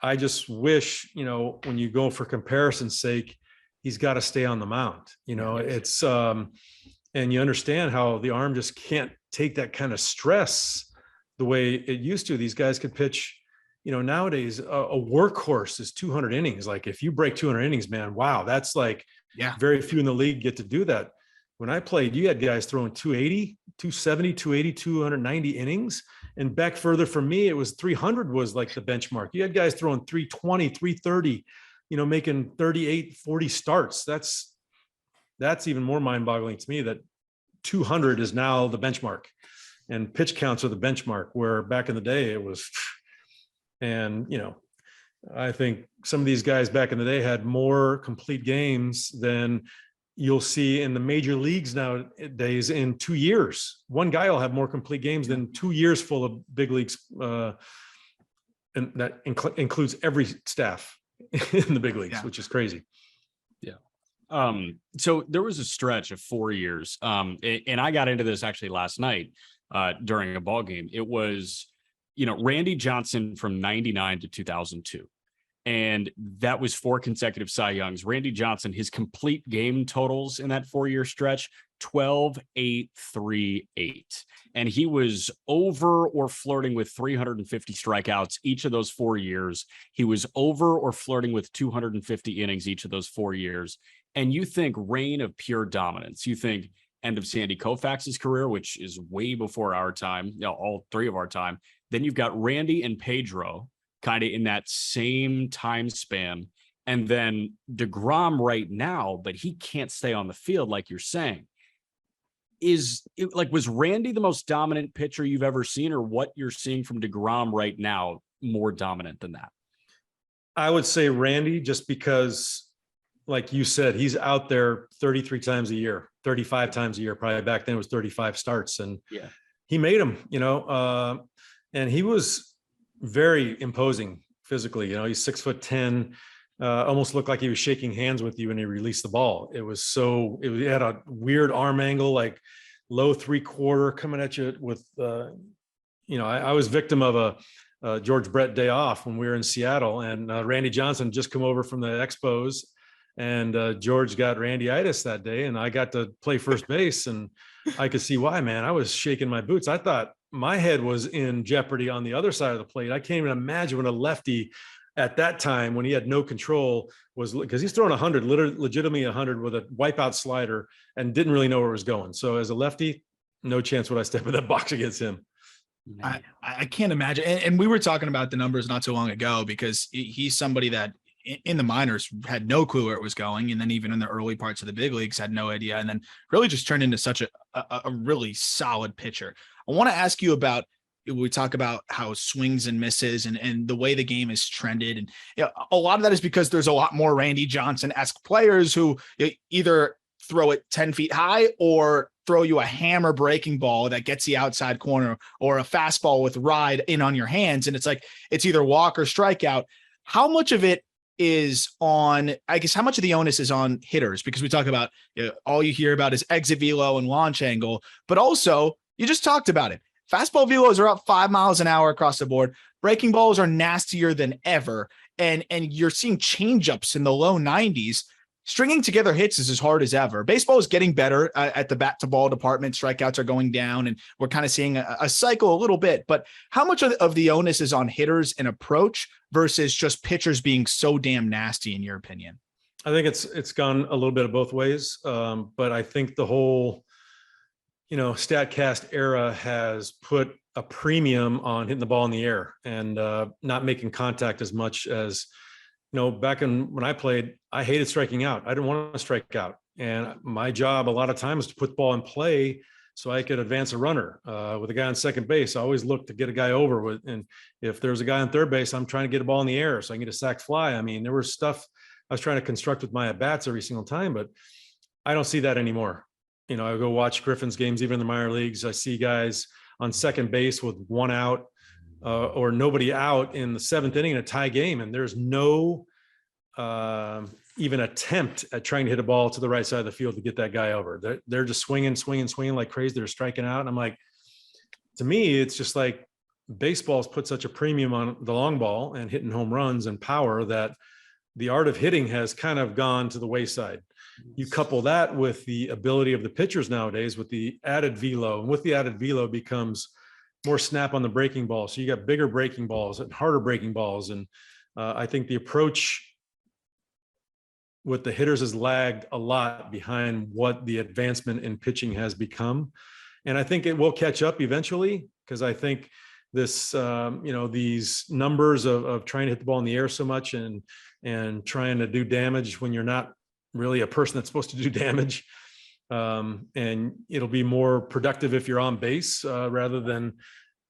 I just wish, you know, when you go for comparison's sake, he's got to stay on the mound. You know, it's and you understand how the arm just can't take that kind of stress the way it used to. These guys could pitch, you know, nowadays a workhorse is 200 innings. Like if you break 200 innings, man, wow, that's like, very few in the league get to do that. When I played, you had guys throwing 280, 270, 280, 290 innings. And back further from me, it was 300 was like the benchmark. You had guys throwing 320, 330, you know, making 38, 40 starts. That's even more mind-boggling to me, that 200 is now the benchmark and pitch counts are the benchmark, where back in the day it was. And, you know, I think some of these guys back in the day had more complete games than you'll see in the major leagues nowadays in 2 years. One guy will have more complete games than 2 years full of big leagues. And that includes every staff in the big leagues, which is crazy. So there was a stretch of 4 years. And I got into this actually last night during a ball game. It was, you know, Randy Johnson from 99 to 2002. And that was 4 consecutive Cy Youngs. Randy Johnson, his complete game totals in that 4-year stretch, 12, 8, 3, 8. And he was over or flirting with 350 strikeouts each of those 4 years. He was over or flirting with 250 innings each of those 4 years. And you think reign of pure dominance. You think end of Sandy Koufax's career, which is way before our time, you know, all 3 of our time. Then you've got Randy and Pedro kind of in that same time span. And then DeGrom right now, but he can't stay on the field, like you're saying. Was Randy the most dominant pitcher you've ever seen, or what you're seeing from DeGrom right now more dominant than that? I would say Randy, just because, like you said, he's out there 33 times a year, 35 times a year. Probably back then it was 35 starts, and he made them, you know, and he was very imposing physically. You know, he's 6'10", almost looked like he was shaking hands with you when he released the ball. It had a weird arm angle, like low 3/4 coming at you with, you know, I was victim of a George Brett day off when we were in Seattle, and Randy Johnson just come over from the Expos, and George got Randy-itis that day, and I got to play first base, and I could see why, man. I was shaking my boots. I thought my head was in jeopardy on the other side of the plate. I can't even imagine when a lefty at that time, when he had no control, was, because he's throwing 100, legitimately 100 with a wipeout slider, and didn't really know where it was going. So as a lefty, no chance would I step in that box against him. I can't imagine. And we were talking about the numbers not so long ago, because he's somebody that in the minors had no clue where it was going. And then even in the early parts of the big leagues had no idea. And then really just turned into such a really solid pitcher. I want to ask you about, we talk about how swings and misses and the way the game is trended. And you know, a lot of that is because there's a lot more Randy Johnson-esque players who either throw it 10 feet high or throw you a hammer breaking ball that gets the outside corner, or a fastball with ride in on your hands. And it's like, it's either walk or strikeout. How much of it is on, I guess, how much of the onus is on hitters? Because we talk about, you know, all you hear about is exit velo and launch angle, but also you just talked about it. Fastball velos are up 5 miles an hour across the board. Breaking balls are nastier than ever. And you're seeing changeups in the low 90s. Stringing together hits is as hard as ever. Baseball is getting better at the bat to ball department. Strikeouts are going down, and we're kind of seeing a cycle a little bit. But how much of the onus is on hitters and approach versus just pitchers being so damn nasty, in your opinion? I think it's gone a little bit of both ways. But I think the whole, you know, Statcast era has put a premium on hitting the ball in the air and not making contact as much as, you know, back when I played, I hated striking out. I didn't want to strike out. And my job a lot of times was to put the ball in play so I could advance a runner with a guy on second base. I always look to get a guy over with. And if there's a guy on third base, I'm trying to get a ball in the air so I can get a sac fly. I mean, there was stuff I was trying to construct with my at-bats every single time, but I don't see that anymore. You know, I go watch Griffin's games, even in the minor leagues. I see guys on second base with 1 out or nobody out in the 7th inning in a tie game, and there's no even attempt at trying to hit a ball to the right side of the field to get that guy over. They're just swinging like crazy. They're striking out. And I'm like, to me, it's just like baseball's put such a premium on the long ball and hitting home runs and power that the art of hitting has kind of gone to the wayside. You couple that with the ability of the pitchers nowadays with the added velo, and with the added velo becomes more snap on the breaking ball. So you got bigger breaking balls and harder breaking balls. And I think the approach with the hitters has lagged a lot behind what the advancement in pitching has become. And I think it will catch up eventually, because I think this, these numbers of trying to hit the ball in the air so much and trying to do damage when you're not really a person that's supposed to do damage. And it'll be more productive if you're on base rather than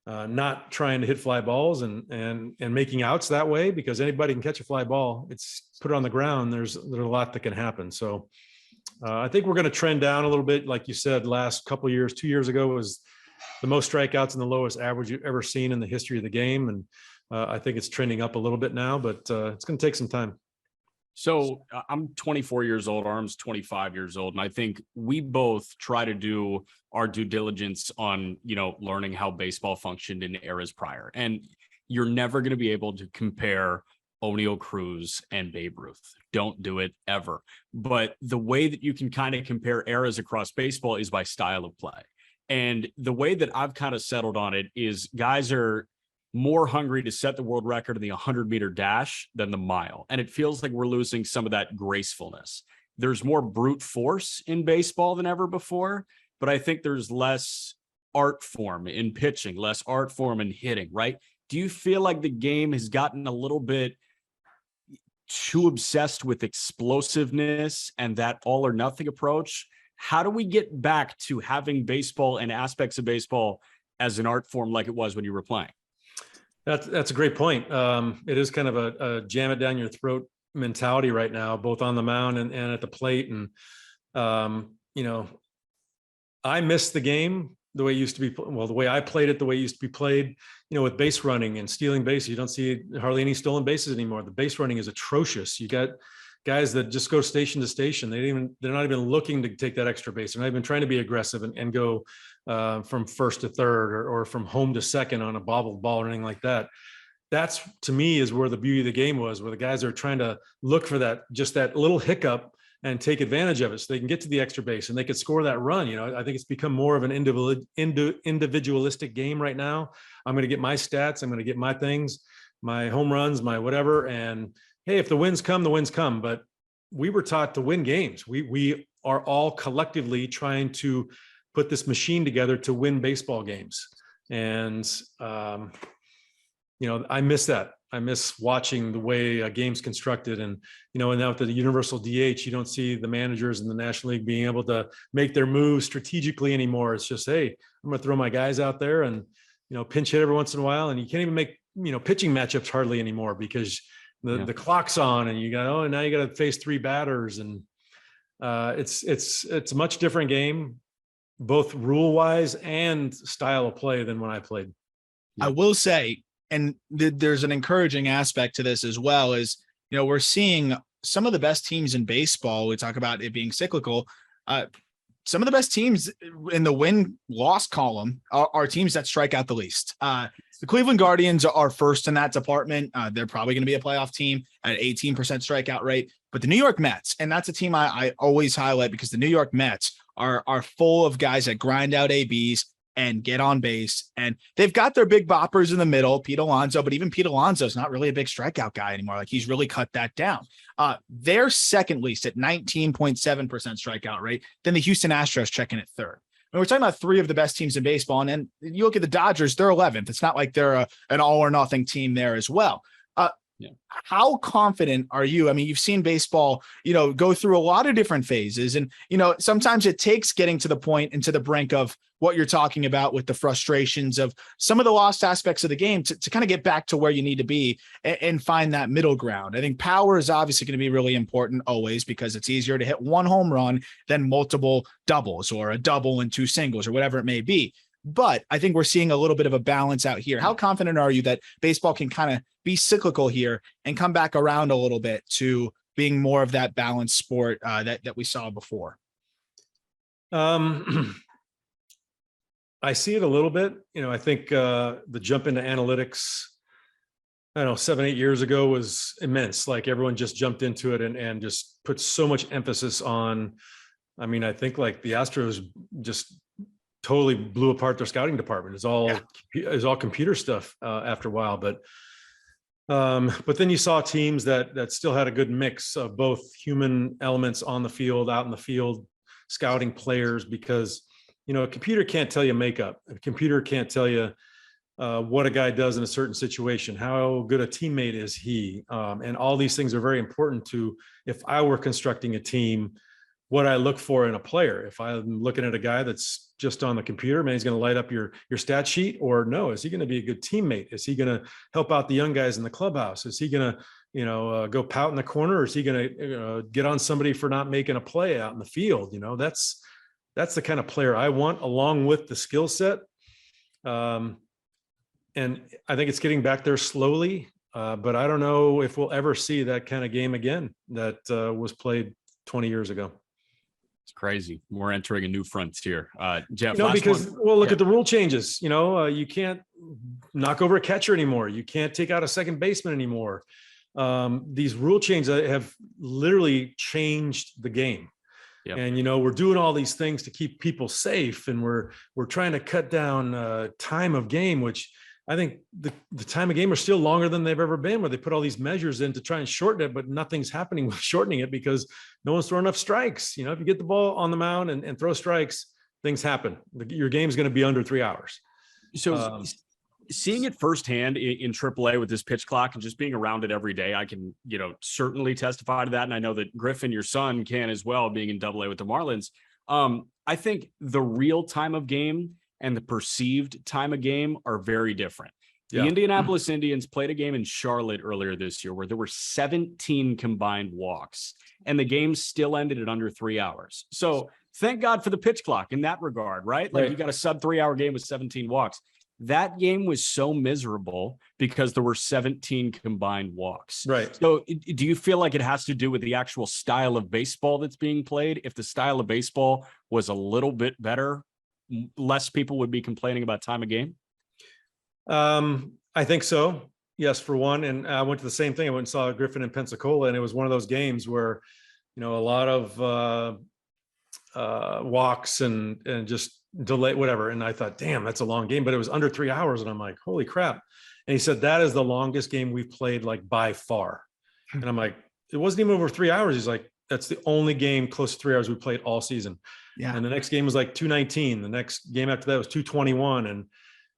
not trying to hit fly balls and making outs that way, because anybody can catch a fly ball. It's put it on the ground. There's a lot that can happen. So I think we're going to trend down a little bit. Like you said, last couple of years, 2 years ago was the most strikeouts and the lowest average you've ever seen in the history of the game. And I think it's trending up a little bit now, but it's going to take some time. So I'm 24 years old, Arm's 25 years old. And I think we both try to do our due diligence on, learning how baseball functioned in eras prior. And you're never going to be able to compare O'Neill Cruz and Babe Ruth. Don't do it ever. But the way that you can kind of compare eras across baseball is by style of play. And the way that I've kind of settled on it is guys are more hungry to set the world record in the 100-meter dash than the mile. And it feels like we're losing some of that gracefulness. There's more brute force in baseball than ever before, but I think there's less art form in pitching, less art form in hitting, right? Do you feel like the game has gotten a little bit too obsessed with explosiveness and that all or nothing approach? How do we get back to having baseball and aspects of baseball as an art form like it was when you were playing? That's a great point. It is kind of a jam it down your throat mentality right now, both on the mound and at the plate. And, I miss the game the way it used to be. Well, the way I played it, the way it used to be played, with base running and stealing bases. You don't see hardly any stolen bases anymore. The base running is atrocious. You got guys that just go station to station. They're not even looking to take that extra base. They're not even trying to be aggressive and go from first to third or from home to second on a bobbled ball or anything like that. That's, to me, is where the beauty of the game was, where the guys are trying to look for that little hiccup and take advantage of it so they can get to the extra base and they could score that run. I think it's become more of an individualistic game right now. I'm going to get my stats. I'm going to get my things, my home runs, my whatever. And hey, if the wins come, the wins come. But we were taught to win games. We are all collectively trying to put this machine together to win baseball games. And, I miss that. I miss watching the way a game's constructed. And, and now with the universal DH, you don't see the managers in the National League being able to make their moves strategically anymore. It's just, hey, I'm going to throw my guys out there and, pinch hit every once in a while. And you can't even make, pitching matchups hardly anymore because the clock's on and now you got to face three batters. And it's a much different game, both rule wise and style of play than when I played. I will say, and there's an encouraging aspect to this as well, is, we're seeing some of the best teams in baseball. We talk about it being cyclical. Some of the best teams in the win-loss column are teams that strike out the least. The Cleveland Guardians are first in that department. They're probably going to be a playoff team at 18% strikeout rate. But the New York Mets, and that's a team I always highlight because the New York Mets are full of guys that grind out ABs and get on base. And they've got their big boppers in the middle, Pete Alonso, but even Pete Alonso is not really a big strikeout guy anymore. Like, he's really cut that down. They're second least at 19.7% strikeout rate. Then the Houston Astros checking at third. And we're talking about three of the best teams in baseball. And then you look at the Dodgers, they're 11th. It's not like they're an all or nothing team there as well. How confident are you? I mean, you've seen baseball, go through a lot of different phases. And, sometimes it takes getting to the point and to the brink of what you're talking about with the frustrations of some of the lost aspects of the game to kind of get back to where you need to be and find that middle ground. I think power is obviously going to be really important always because it's easier to hit one home run than multiple doubles or a double and two singles or whatever it may be. But I think we're seeing a little bit of a balance out here. How confident are you that baseball can kind of be cyclical here and come back around a little bit to being more of that balanced sport that we saw before? I see it a little bit. I think the jump into analytics, I don't know, 7-8 years ago was immense. Like everyone just jumped into it and just put so much emphasis on. I mean, I think like the Astros just totally blew apart their scouting department. It's all computer stuff after a while. But then you saw teams that still had a good mix of both human elements on the field, out in the field, scouting players, because a computer can't tell you makeup. A computer can't tell you what a guy does in a certain situation, how good a teammate is he, and all these things are very important to, if I were constructing a team, what I look for in a player. If I'm looking at a guy that's just on the computer, man, he's going to light up your stat sheet, or no, is he going to be a good teammate? Is he going to help out the young guys in the clubhouse? Is he going to go pout in the corner, or is he going to get on somebody for not making a play out in the field? That's the kind of player I want, along with the skill set. And I think it's getting back there slowly, but I don't know if we'll ever see that kind of game again that was played 20 years ago. It's crazy. We're entering a new frontier. Jeff, because look at the rule changes. You can't knock over a catcher anymore. You can't take out a second baseman anymore. These rule changes have literally changed the game. Yep. And we're doing all these things to keep people safe, and we're trying to cut down time of game, which I think the time of game are still longer than they've ever been, where they put all these measures in to try and shorten it, but nothing's happening with shortening it because no one's throwing enough strikes. If you get the ball on the mound and throw strikes, things happen. Your game's going to be under 3 hours. So seeing it firsthand in AAA with this pitch clock and just being around it every day, I can, certainly testify to that. And I know that Griffin, your son, can as well, being in AA with the Marlins. I think the real time of game and the perceived time of game are very different. The Indianapolis Indians played a game in Charlotte earlier this year where there were 17 combined walks, and the game still ended at under 3 hours. So thank God for the pitch clock in that regard, right? Like you got a sub 3 hour game with 17 walks. That game was so miserable because there were 17 combined walks. Right. So do you feel like it has to do with the actual style of baseball that's being played? If the style of baseball was a little bit better, less people would be complaining about time of game? I think so. Yes, for one. And I went to the same thing. I went and saw Griffin in Pensacola, and it was one of those games where, a lot of walks and just delay, whatever. And I thought, damn, that's a long game, but it was under 3 hours. And I'm like, holy crap. And he said, that is the longest game we've played, like by far. And I'm like, it wasn't even over 3 hours. He's like, that's the only game close to 3 hours we played all season. Yeah. And the next game was like 2:19. The next game after that was 2:21.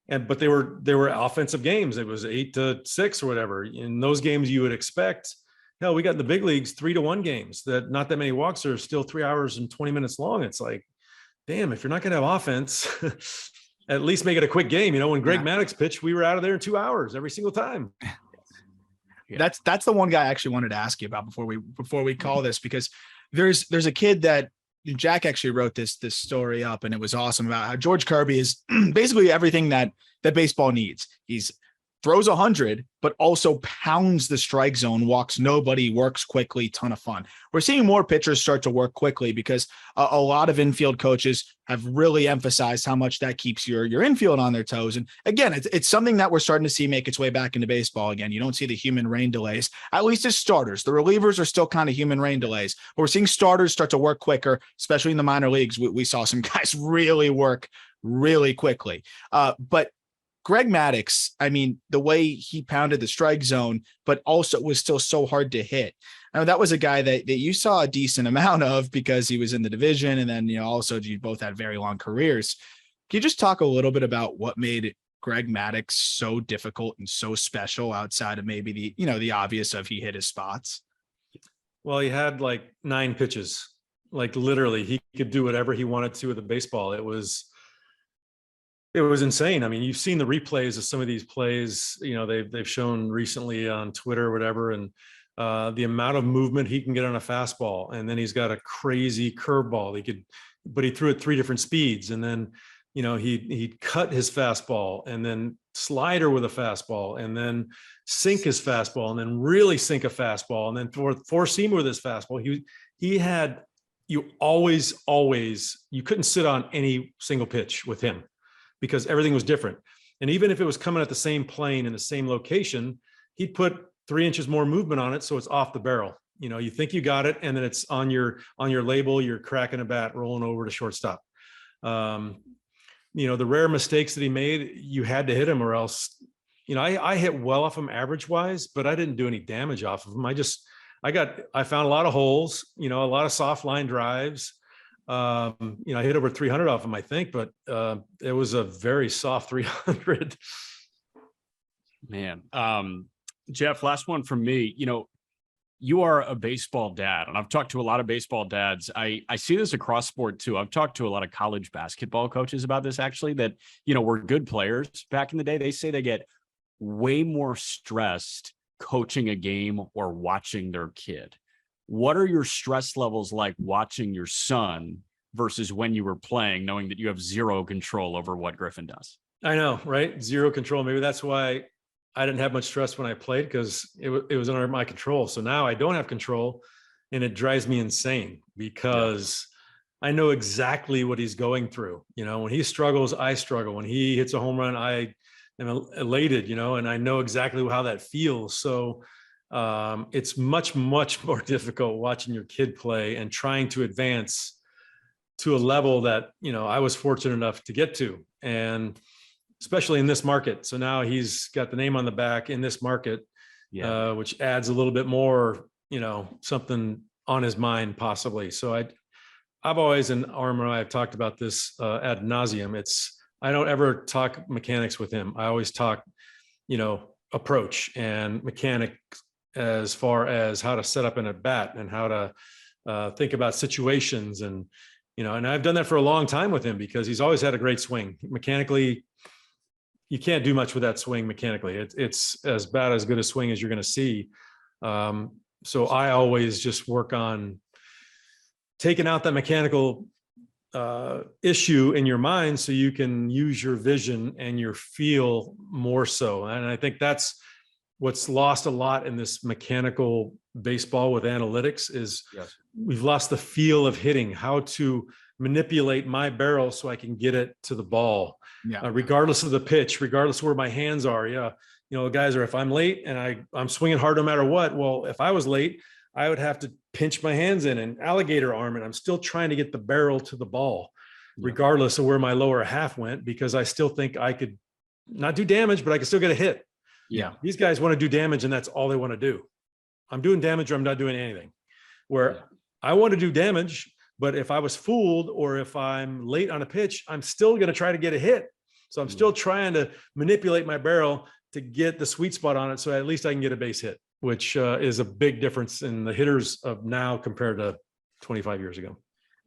But they were offensive games. It was 8-6 or whatever. In those games you would expect, hell, we got in the big leagues 3-1 games that not that many walks are still 3 hours and 20 minutes long. It's like, damn, if you're not going to have offense, at least make it a quick game. When Greg Maddux pitched, we were out of there in 2 hours every single time. Yeah. That's the one guy I actually wanted to ask you about before we call this, because there's a kid that Jack actually wrote this story up, and it was awesome about how George Kirby is basically everything that baseball needs. He's throws 100, but also pounds the strike zone, walks nobody, works quickly, ton of fun. We're seeing more pitchers start to work quickly because a lot of infield coaches have really emphasized how much that keeps your infield on their toes. And again, it's something that we're starting to see make its way back into baseball again. You don't see the human rain delays, at least as starters. The relievers are still kind of human rain delays, but we're seeing starters start to work quicker, especially in the minor leagues. We saw some guys really work really quickly. But Greg Maddux, I mean, the way he pounded the strike zone, but also was still so hard to hit. Now, that was a guy that you saw a decent amount of because he was in the division. And then, also you both had very long careers. Can you just talk a little bit about what made Greg Maddux so difficult and so special outside of maybe the obvious of he hit his spots? Well, he had like 9 pitches, like literally he could do whatever he wanted to with the baseball. It was insane. I mean, you've seen the replays of some of these plays, they've shown recently on Twitter or whatever. And the amount of movement he can get on a fastball. And then he's got a crazy curveball. But he threw it 3 different speeds. And then he'd cut his fastball and then slider with a fastball and then sink his fastball and then really sink a fastball and then four seamer with his fastball. He had, you couldn't sit on any single pitch with him because everything was different. And even if it was coming at the same plane in the same location, he'd put 3 inches more movement on it. So it's off the barrel. You think you got it. And then it's on your label, you're cracking a bat, rolling over to shortstop. The rare mistakes that he made, you had to hit him or else, I hit well off him average wise, but I didn't do any damage off of him. I found a lot of holes, a lot of soft line drives. I hit over 300 off him, I think, but it was a very soft 300. Man. Jeff, last one from me. You are a baseball dad, and I've talked to a lot of baseball dads. I see this across sport too. I've talked to a lot of college basketball coaches about this actually, that, were good players back in the day. They say they get way more stressed coaching a game or watching their kid. What are your stress levels like watching your son versus when you were playing, knowing that you have zero control over what Griffin does? I know, right? Zero control. Maybe that's why I didn't have much stress when I played, because it was under my control. So now I don't have control, and it drives me insane because I know exactly what he's going through. When he struggles, I struggle. When he hits a home run, I am elated, and I know exactly how that feels. So it's much, much more difficult watching your kid play and trying to advance to a level that, I was fortunate enough to get to. And especially in this market. So now he's got the name on the back in this market, which adds a little bit more, something on his mind possibly. So I've always, and Arm and I have talked about this ad nauseum. I don't ever talk mechanics with him. I always talk, approach and mechanic as far as how to set up in a bat and how to think about situations. And, and I've done that for a long time with him because he's always had a great swing. Mechanically, you can't do much with that swing mechanically. It's as bad as good a swing as you're going to see. So I always just work on taking out that mechanical issue in your mind so you can use your vision and your feel more so. And I think that's what's lost a lot in this mechanical baseball with analytics is we've lost the feel of hitting, how to manipulate my barrel so I can get it to the ball. Regardless of the pitch, regardless of where my hands are. Guys if I'm late and I'm swinging hard no matter what. Well, if I was late, I would have to pinch my hands in and alligator arm, and I'm still trying to get the barrel to the ball, regardless of where my lower half went, because I still think I could not do damage, but I can still get a hit. These guys want to do damage, and that's all they want to do. I'm doing damage or I'm not doing anything. Where I want to do damage, but if I was fooled or if I'm late on a pitch, I'm still going to try to get a hit. So I'm still trying to manipulate my barrel to get the sweet spot on it. So at least I can get a base hit, which is a big difference in the hitters of now compared to 25 years ago.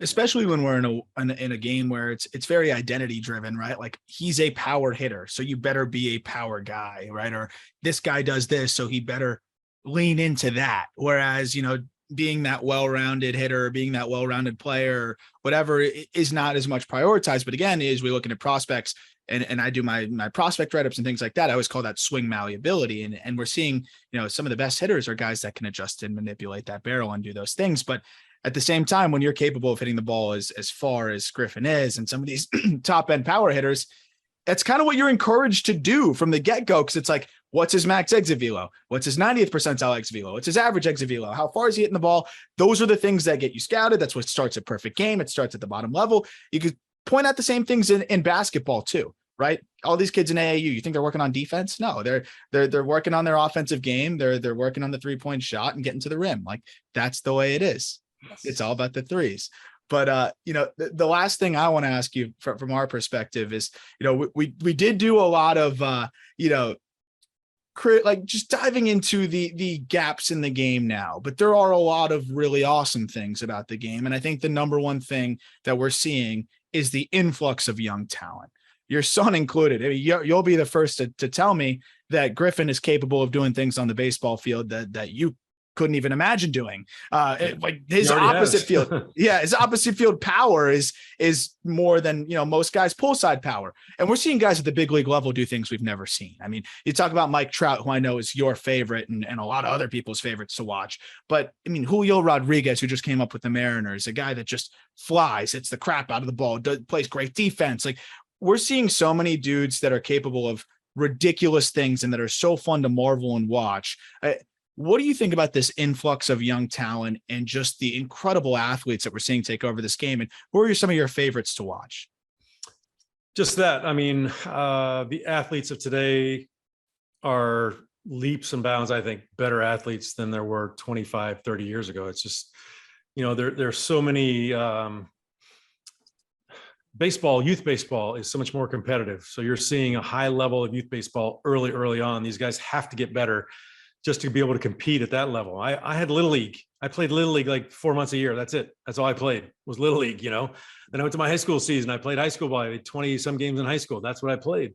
Especially when we're in a game where it's very identity driven, right? Like he's a power hitter, so you better be a power guy, right? Or this guy does this, so he better lean into that. Whereas, being that well-rounded hitter, being that well-rounded player, whatever, is not as much prioritized. But again, as we looking at prospects and I do my prospect write-ups and things like that, I always call that swing malleability. And we're seeing, some of the best hitters are guys that can adjust and manipulate that barrel and do those things. But at the same time, when you're capable of hitting the ball as far as Griffin is, and some of these top end power hitters, that's kind of what you're encouraged to do from the get-go. Cause it's like, what's his max exit velo? What's his 90th percentile exit velo? What's his average exit velo? How far is he hitting the ball? Those are the things that get you scouted. That's what starts a perfect game. It starts at the bottom level. You could point out the same things in basketball too, right? All these kids in AAU, you think they're working on defense? No, they're working on their offensive game. They're working on the 3-point shot and getting to the rim. Like that's the way it is. It's all about the threes. But, the last thing I want to ask you from our perspective is, we did do a lot of, just diving into the gaps in the game now, but there are a lot of really awesome things about the game. And I think the number one thing that we're seeing is the influx of young talent, your son included. I mean, you'll be the first to tell me that Griffin is capable of doing things on the baseball field that you couldn't even imagine doing. Like his He already opposite has. field. Yeah. His opposite field power is more than, most guys' pull side power. And we're seeing guys at the big league level do things we've never seen. I mean, you talk about Mike Trout, who I know is your favorite and a lot of other people's favorites to watch. But I mean, Julio Rodriguez, who just came up with the Mariners, a guy that just flies, hits the crap out of the ball, plays great defense. Like, we're seeing so many dudes that are capable of ridiculous things and that are so fun to marvel and watch. What do you think about this influx of young talent and just the incredible athletes that we're seeing take over this game? And who are some of your favorites to watch? Just that. I mean, the athletes of today are leaps and bounds, I think, better athletes than there were 25, 30 years ago. It's just, there's so many, youth baseball is so much more competitive. So you're seeing a high level of youth baseball early on. These guys have to get better just to be able to compete at that level. I had Little League. I played Little League like 4 months a year. That's it. That's all I played was Little League, Then I went to my high school season. I played high school ball. I had 20 some games in high school. That's what I played.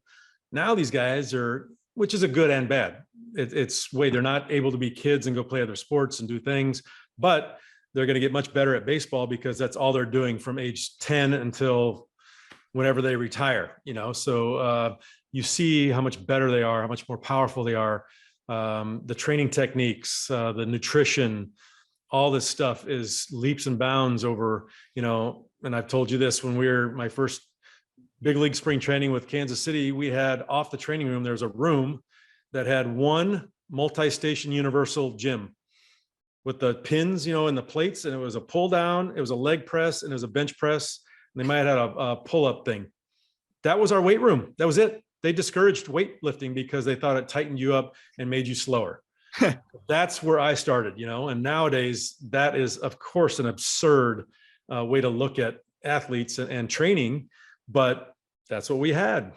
Now these guys are, which is a good and bad. They're not able to be kids and go play other sports and do things, but they're going to get much better at baseball because that's all they're doing from age 10 until whenever they retire, So you see how much better they are, how much more powerful they are. The training techniques, the nutrition, all this stuff is leaps and bounds over, and I've told you this when my first big league spring training with Kansas City, we had off the training room, there was a room that had one multi-station universal gym with the pins, and the plates, and it was a pull down, it was a leg press, and it was a bench press. And they might have had a pull-up thing. That was our weight room. That was it. They discouraged weightlifting because they thought it tightened you up and made you slower. That's where I started, and nowadays that is, of course, an absurd way to look at athletes and training, but that's what we had.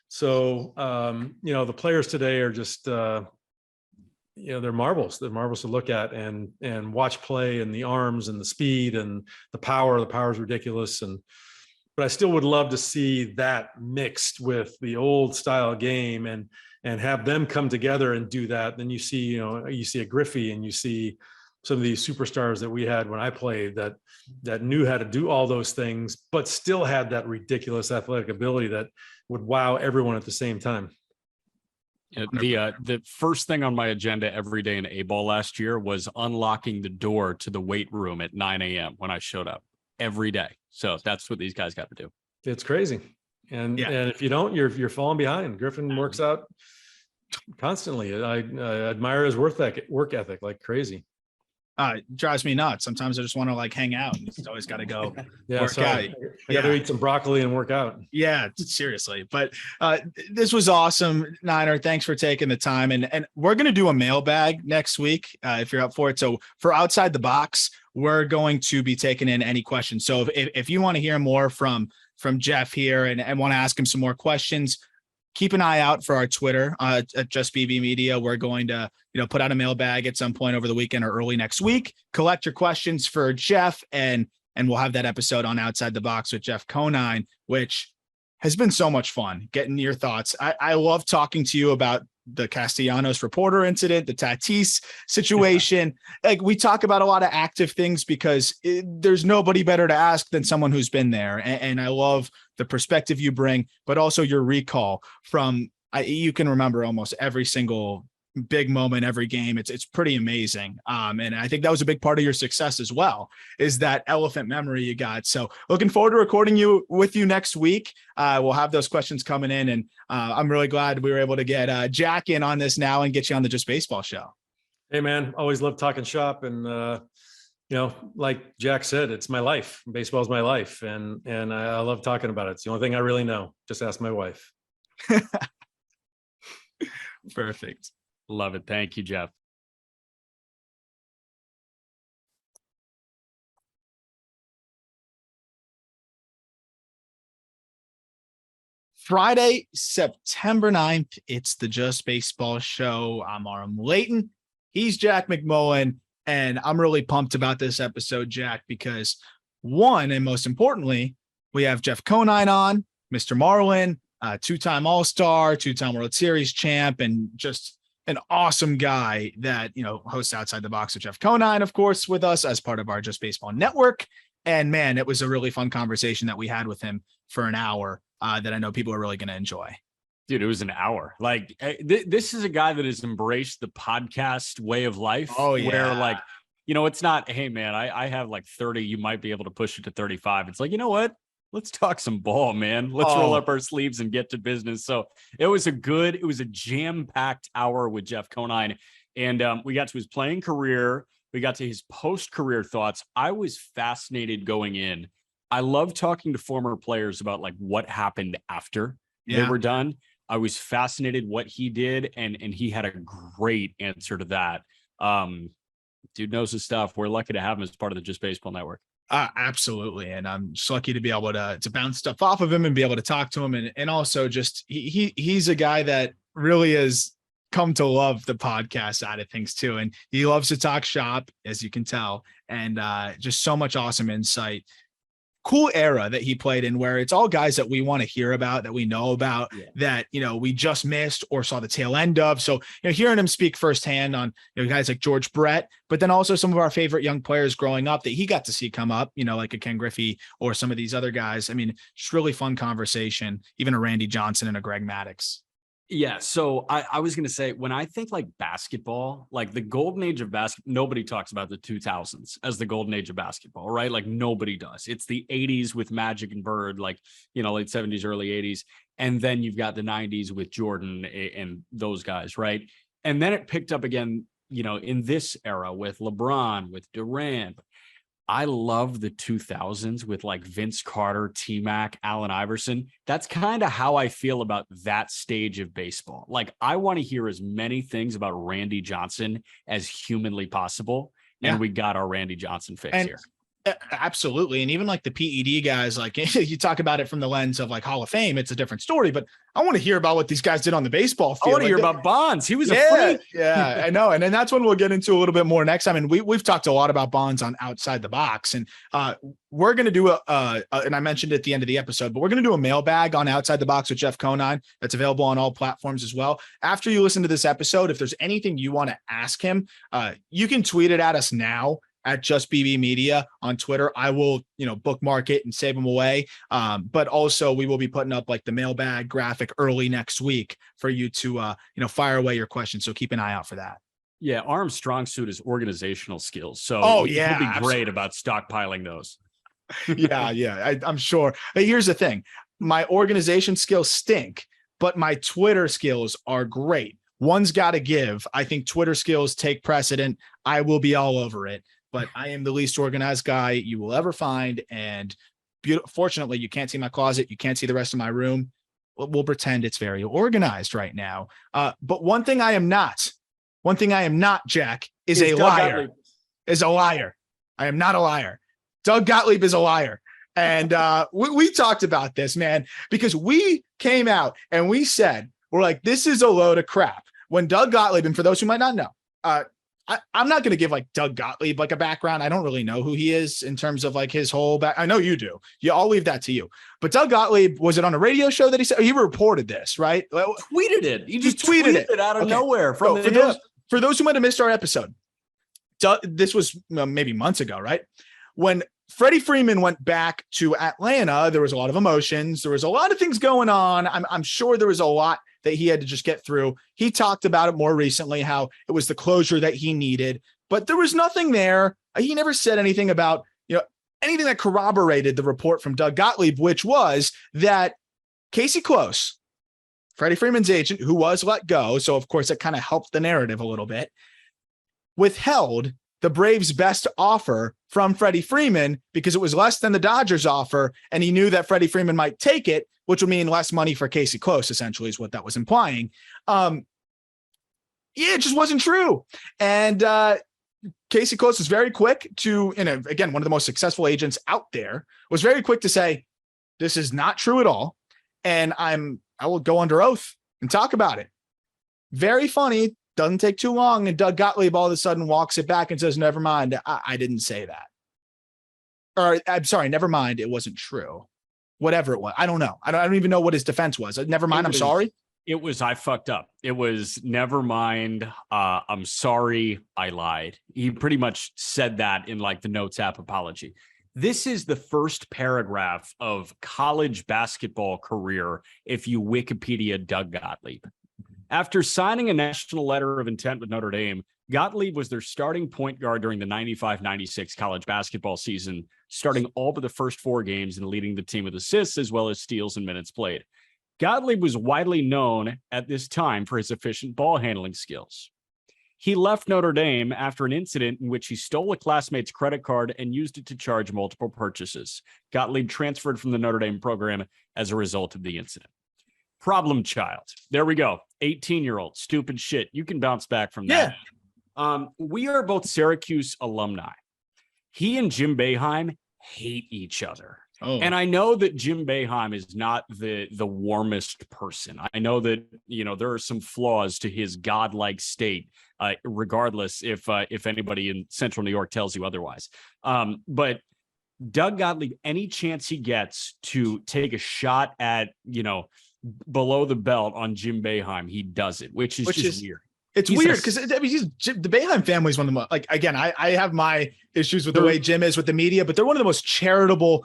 So, the players today are just, they're marvels. They're marvels to look at and watch play, and the arms and the speed and the power. The power is ridiculous. But I still would love to see that mixed with the old style game and have them come together and do that. Then you see, you see a Griffey, and you see some of these superstars that we had when I played that knew how to do all those things, but still had that ridiculous athletic ability that would wow everyone at the same time. The first thing on my agenda every day in A-ball last year was unlocking the door to the weight room at 9 a.m. when I showed up every day. So that's what these guys got to do. It's crazy. And if you don't, you're falling behind. Griffin works out constantly. I admire his work ethic like crazy. It drives me nuts. Sometimes I just want to hang out, and it's always got to go work out. I got to eat some broccoli and work out. Yeah, seriously. But this was awesome, Niner. Thanks for taking the time. And we're going to do a mailbag next week if you're up for it. So for Outside the Box, we're going to be taking in any questions. So if you want to hear more from Jeff here and want to ask him some more questions, keep an eye out for our Twitter at Just BB Media. We're going to, put out a mailbag at some point over the weekend or early next week. Collect your questions for Jeff, and we'll have that episode on Outside the Box with Jeff Conine, which has been so much fun getting your thoughts. I love talking to you about the Castellanos reporter incident, the Tatis situation. Like, we talk about a lot of active things because there's nobody better to ask than someone who's been there. And I love the perspective you bring, but also your recall from, you can remember almost every single big moment, every game. It's pretty amazing. And I think that was a big part of your success as well, is that elephant memory you got. So looking forward to recording with you next week. We'll have those questions coming in, and I'm really glad we were able to get Jack in on this now and get you on the Just Baseball show. Hey man, always love talking shop. And, like Jack said, it's my life. Baseball is my life. And I love talking about it. It's the only thing I really know. Just ask my wife. Perfect. Love it. Thank you, Jeff. Friday, September 9th, it's the Just Baseball show. I'm Aram Layton. He's Jack McMullen, and I'm really pumped about this episode, Jack, because one, and most importantly, we have Jeff Conine on, Mr. Marlin, two-time All-Star, two-time World Series champ, and just an awesome guy that, hosts Outside the Box with Jeff Conine, of course, with us as part of our Just Baseball Network. And man, it was a really fun conversation that we had with him for an hour that I know people are really going to enjoy. Dude, it was an hour. Like this is a guy that has embraced the podcast way of life. Oh, yeah. Where like, it's not, hey man, I have like 30, you might be able to push it to 35. It's like, you know what? Let's talk some ball, man. Let's roll up our sleeves and get to business. So it was a jam-packed hour with Jeff Conine. And we got to his playing career. We got to his post-career thoughts. I was fascinated going in. I love talking to former players about like what happened after they were done. I was fascinated what he did, and he had a great answer to that. Dude knows his stuff. We're lucky to have him as part of the Just Baseball Network. Absolutely. And I'm just lucky to be able to bounce stuff off of him and be able to talk to him. And also just, he's a guy that really has come to love the podcast side of things too. And he loves to talk shop, as you can tell, and just so much awesome insight. Cool era that he played in, where it's all guys that we want to hear about, that we know about, that, we just missed or saw the tail end of. So, hearing him speak firsthand on, guys like George Brett, but then also some of our favorite young players growing up that he got to see come up, like a Ken Griffey or some of these other guys. I mean, just really fun conversation, even a Randy Johnson and a Greg Maddux. Yeah. So I was going to say, when I think like basketball, like the golden age of basketball, nobody talks about the 2000s as the golden age of basketball, right? Like nobody does. It's the 80s with Magic and Bird, like, late 70s, early 80s. And then you've got the 90s with Jordan and those guys, right? And then it picked up again, in this era with LeBron, with Durant. I love the 2000s with like Vince Carter, T-Mac, Allen Iverson. That's kind of how I feel about that stage of baseball. Like I want to hear as many things about Randy Johnson as humanly possible. And we got our Randy Johnson fix here. Absolutely. And even like the PED guys, like you talk about it from the lens of like Hall of Fame, it's a different story, but I want to hear about what these guys did on the baseball field. I want to hear about Bonds. He was a freak. Yeah, I know. And then that's when we'll get into a little bit more next time. And we've talked a lot about Bonds on Outside the Box, and we're going to do and I mentioned at the end of the episode, but we're going to do a mailbag on Outside the Box with Jeff Conine. That's available on all platforms as well. After you listen to this episode, if there's anything you want to ask him, you can tweet it at us now at Just BB Media on Twitter. I will, bookmark it and save them away. But also we will be putting up like the mailbag graphic early next week for you to, fire away your questions. So keep an eye out for that. Yeah. Arm's strong suit is organizational skills. So it'll be great about stockpiling those. I'm sure. But here's the thing. My organization skills stink, but my Twitter skills are great. One's got to give. I think Twitter skills take precedent. I will be all over it. But I am the least organized guy you will ever find. And fortunately, you can't see my closet. You can't see the rest of my room. We'll pretend it's very organized right now. But one thing I am not, Jack, is a liar. Is a liar. I am not a liar. Doug Gottlieb is a liar. And we talked about this, man, because we came out and we said, we're like, this is a load of crap. When Doug Gottlieb, and for those who might not know, I'm not going to give like Doug Gottlieb like a background. I don't really know who he is in terms of like his whole back. I know you do. Yeah, I'll leave that to you. But Doug Gottlieb, was it on a radio show that he said he reported this, right? Tweeted it. He just tweeted it out of nowhere from the hip. For those who might have missed our episode, this was maybe months ago, right? When Freddie Freeman went back to Atlanta, there was a lot of emotions. There was a lot of things going on. I'm sure there was a lot that he had to just get through. He talked about it more recently, how it was the closure that he needed, but there was nothing there. He never said anything about, anything that corroborated the report from Doug Gottlieb, which was that Casey Close, Freddie Freeman's agent, who was let go. So of course it kind of helped the narrative a little bit, withheld the Braves' best offer from Freddie Freeman because it was less than the Dodgers' offer. And he knew that Freddie Freeman might take it, which would mean less money for Casey Close, essentially, is what that was implying. It just wasn't true. And Casey Close was very quick to, again, one of the most successful agents out there, was very quick to say, this is not true at all. And I will go under oath and talk about it. Very funny. Doesn't take too long. And Doug Gottlieb all of a sudden walks it back and says, never mind. I didn't say that. Or I'm sorry, never mind. It wasn't true. Whatever it was. I don't know. I don't even know what his defense was. Never mind. I'm sorry. I fucked up. It was never mind. I'm sorry. I lied. He pretty much said that in like the notes app apology. This is the first paragraph of college basketball career if you Wikipedia Doug Gottlieb. After signing a national letter of intent with Notre Dame, Gottlieb was their starting point guard during the 95-96 college basketball season, starting all but the first 4 games and leading the team with assists as well as steals and minutes played. Gottlieb was widely known at this time for his efficient ball handling skills. He left Notre Dame after an incident in which he stole a classmate's credit card and used it to charge multiple purchases. Gottlieb transferred from the Notre Dame program as a result of the incident. Problem child. There we go. 18-year-old. Stupid shit. You can bounce back from that. Yeah. We are both Syracuse alumni. He and Jim Boeheim hate each other. Oh. And I know that Jim Boeheim is not the warmest person. I know that, there are some flaws to his godlike state, regardless if anybody in Central New York tells you otherwise. But Doug Gottlieb, any chance he gets to take a shot at, below the belt on Jim Boeheim, he does it, which is weird. It's weird because the Boeheim family is one of the most, like, again, I have my issues with the way Jim is with the media, but they're one of the most charitable,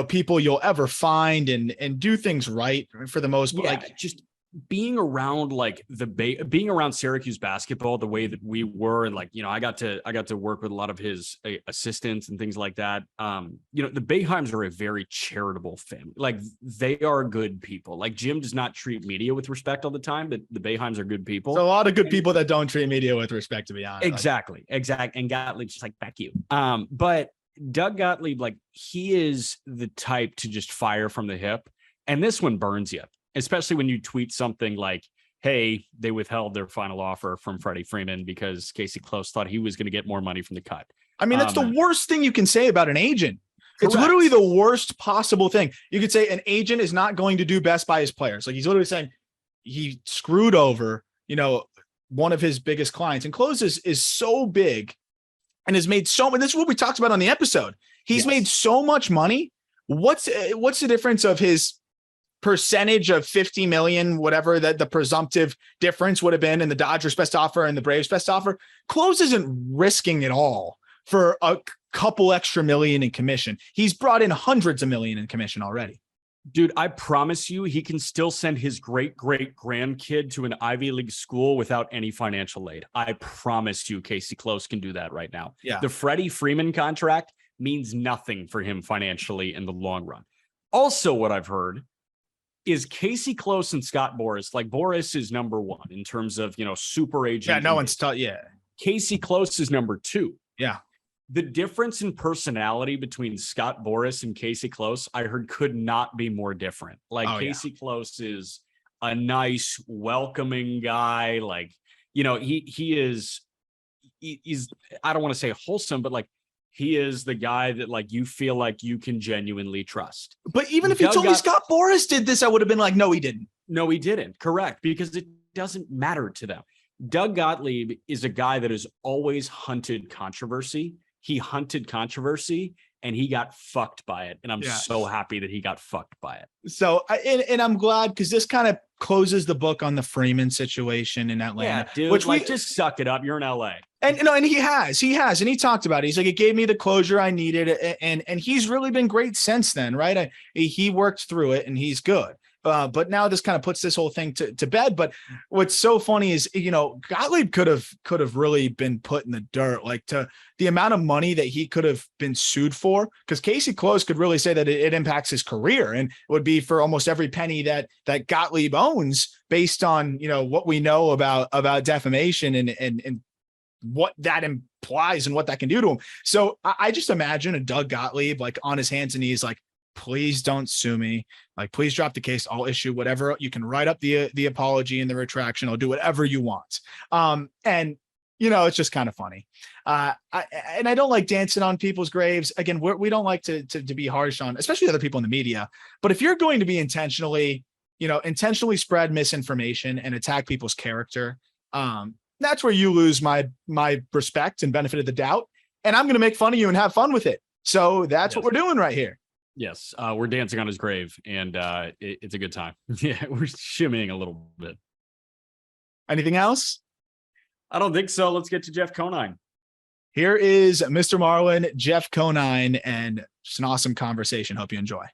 people you'll ever find and do things right for the most part. Yeah, like just being around being around Syracuse basketball the way that we were, and I got to work with a lot of his assistants and things like that. The Boeheims are a very charitable family. Like, they are good people. Like, Jim does not treat media with respect all the time, but the Boeheims are good people. So a lot of good people that don't treat media with respect, to be honest. Exactly. And Gottlieb's just like, "Fuck you." But Doug Gottlieb, he is the type to just fire from the hip, and this one burns you. Especially when you tweet something like, "Hey, they withheld their final offer from Freddie Freeman because Casey Close thought he was going to get more money from the cut." I mean, that's the worst thing you can say about an agent. Correct. It's literally the worst possible thing. You could say an agent is not going to do best by his players. Like, he's literally saying he screwed over, one of his biggest clients. And Close is so big and has made so much. This is what we talked about on the episode. He's made so much money. What's the difference of his percentage of 50 million, whatever that the presumptive difference would have been in the Dodgers best offer and the Braves best offer? Close isn't risking it all for a couple extra million in commission. He's brought in hundreds of million in commission already. Dude, I promise you, he can still send his great-great-grandkid to an Ivy League school without any financial aid. I promise you, Casey Close can do that right now. Yeah. The Freddie Freeman contract means nothing for him financially in the long run. Also, what I've heard is Casey Close and Scott Boras. Like, Boras is number 1 in terms of, super agent. Yeah, no one's taught. Yeah. Casey Close is number 2. Yeah. The difference in personality between Scott Boras and Casey Close, I heard, could not be more different. Casey Close is a nice, welcoming guy. He's I don't want to say wholesome, but he is the guy that you feel like you can genuinely trust. But even if he told me Scott Boras did this, I would have been like, no, he didn't. No, he didn't. Correct. Because it doesn't matter to them. Doug Gottlieb is a guy that has always hunted controversy. He hunted controversy and he got fucked by it. And I'm so happy that he got fucked by it. So, and I'm glad, because this kind of closes the book on the Freeman situation in Atlanta. Yeah, dude, just suck it up. You're in LA. And he has, and he talked about it. He's like, it gave me the closure I needed. And he's really been great since then. Right. He worked through it and he's good. But now this kind of puts this whole thing to bed. But what's so funny is, Gottlieb could have really been put in the dirt, to the amount of money that he could have been sued for, because Casey Close could really say that it impacts his career, and it would be for almost every penny that Gottlieb owns, based on, what we know about defamation and what that implies and what that can do to him. So I just imagine a Doug Gottlieb on his hands and knees, please don't sue me. Please drop the case. I'll issue whatever. You can write up the apology and the retraction. I'll do whatever you want. And it's just kind of funny. I don't like dancing on people's graves. Again, we don't like to be harsh on, especially other people in the media. But if you're going to be intentionally spread misinformation and attack people's character, that's where you lose my respect and benefit of the doubt. And I'm going to make fun of you and have fun with it. So that's what we're doing right here. Yes, we're dancing on his grave, and it's a good time. Yeah, we're shimmying a little bit. Anything else? I don't think so. Let's get to Jeff Conine. Here is Mr. Marlin, Jeff Conine, and just an awesome conversation. Hope you enjoy.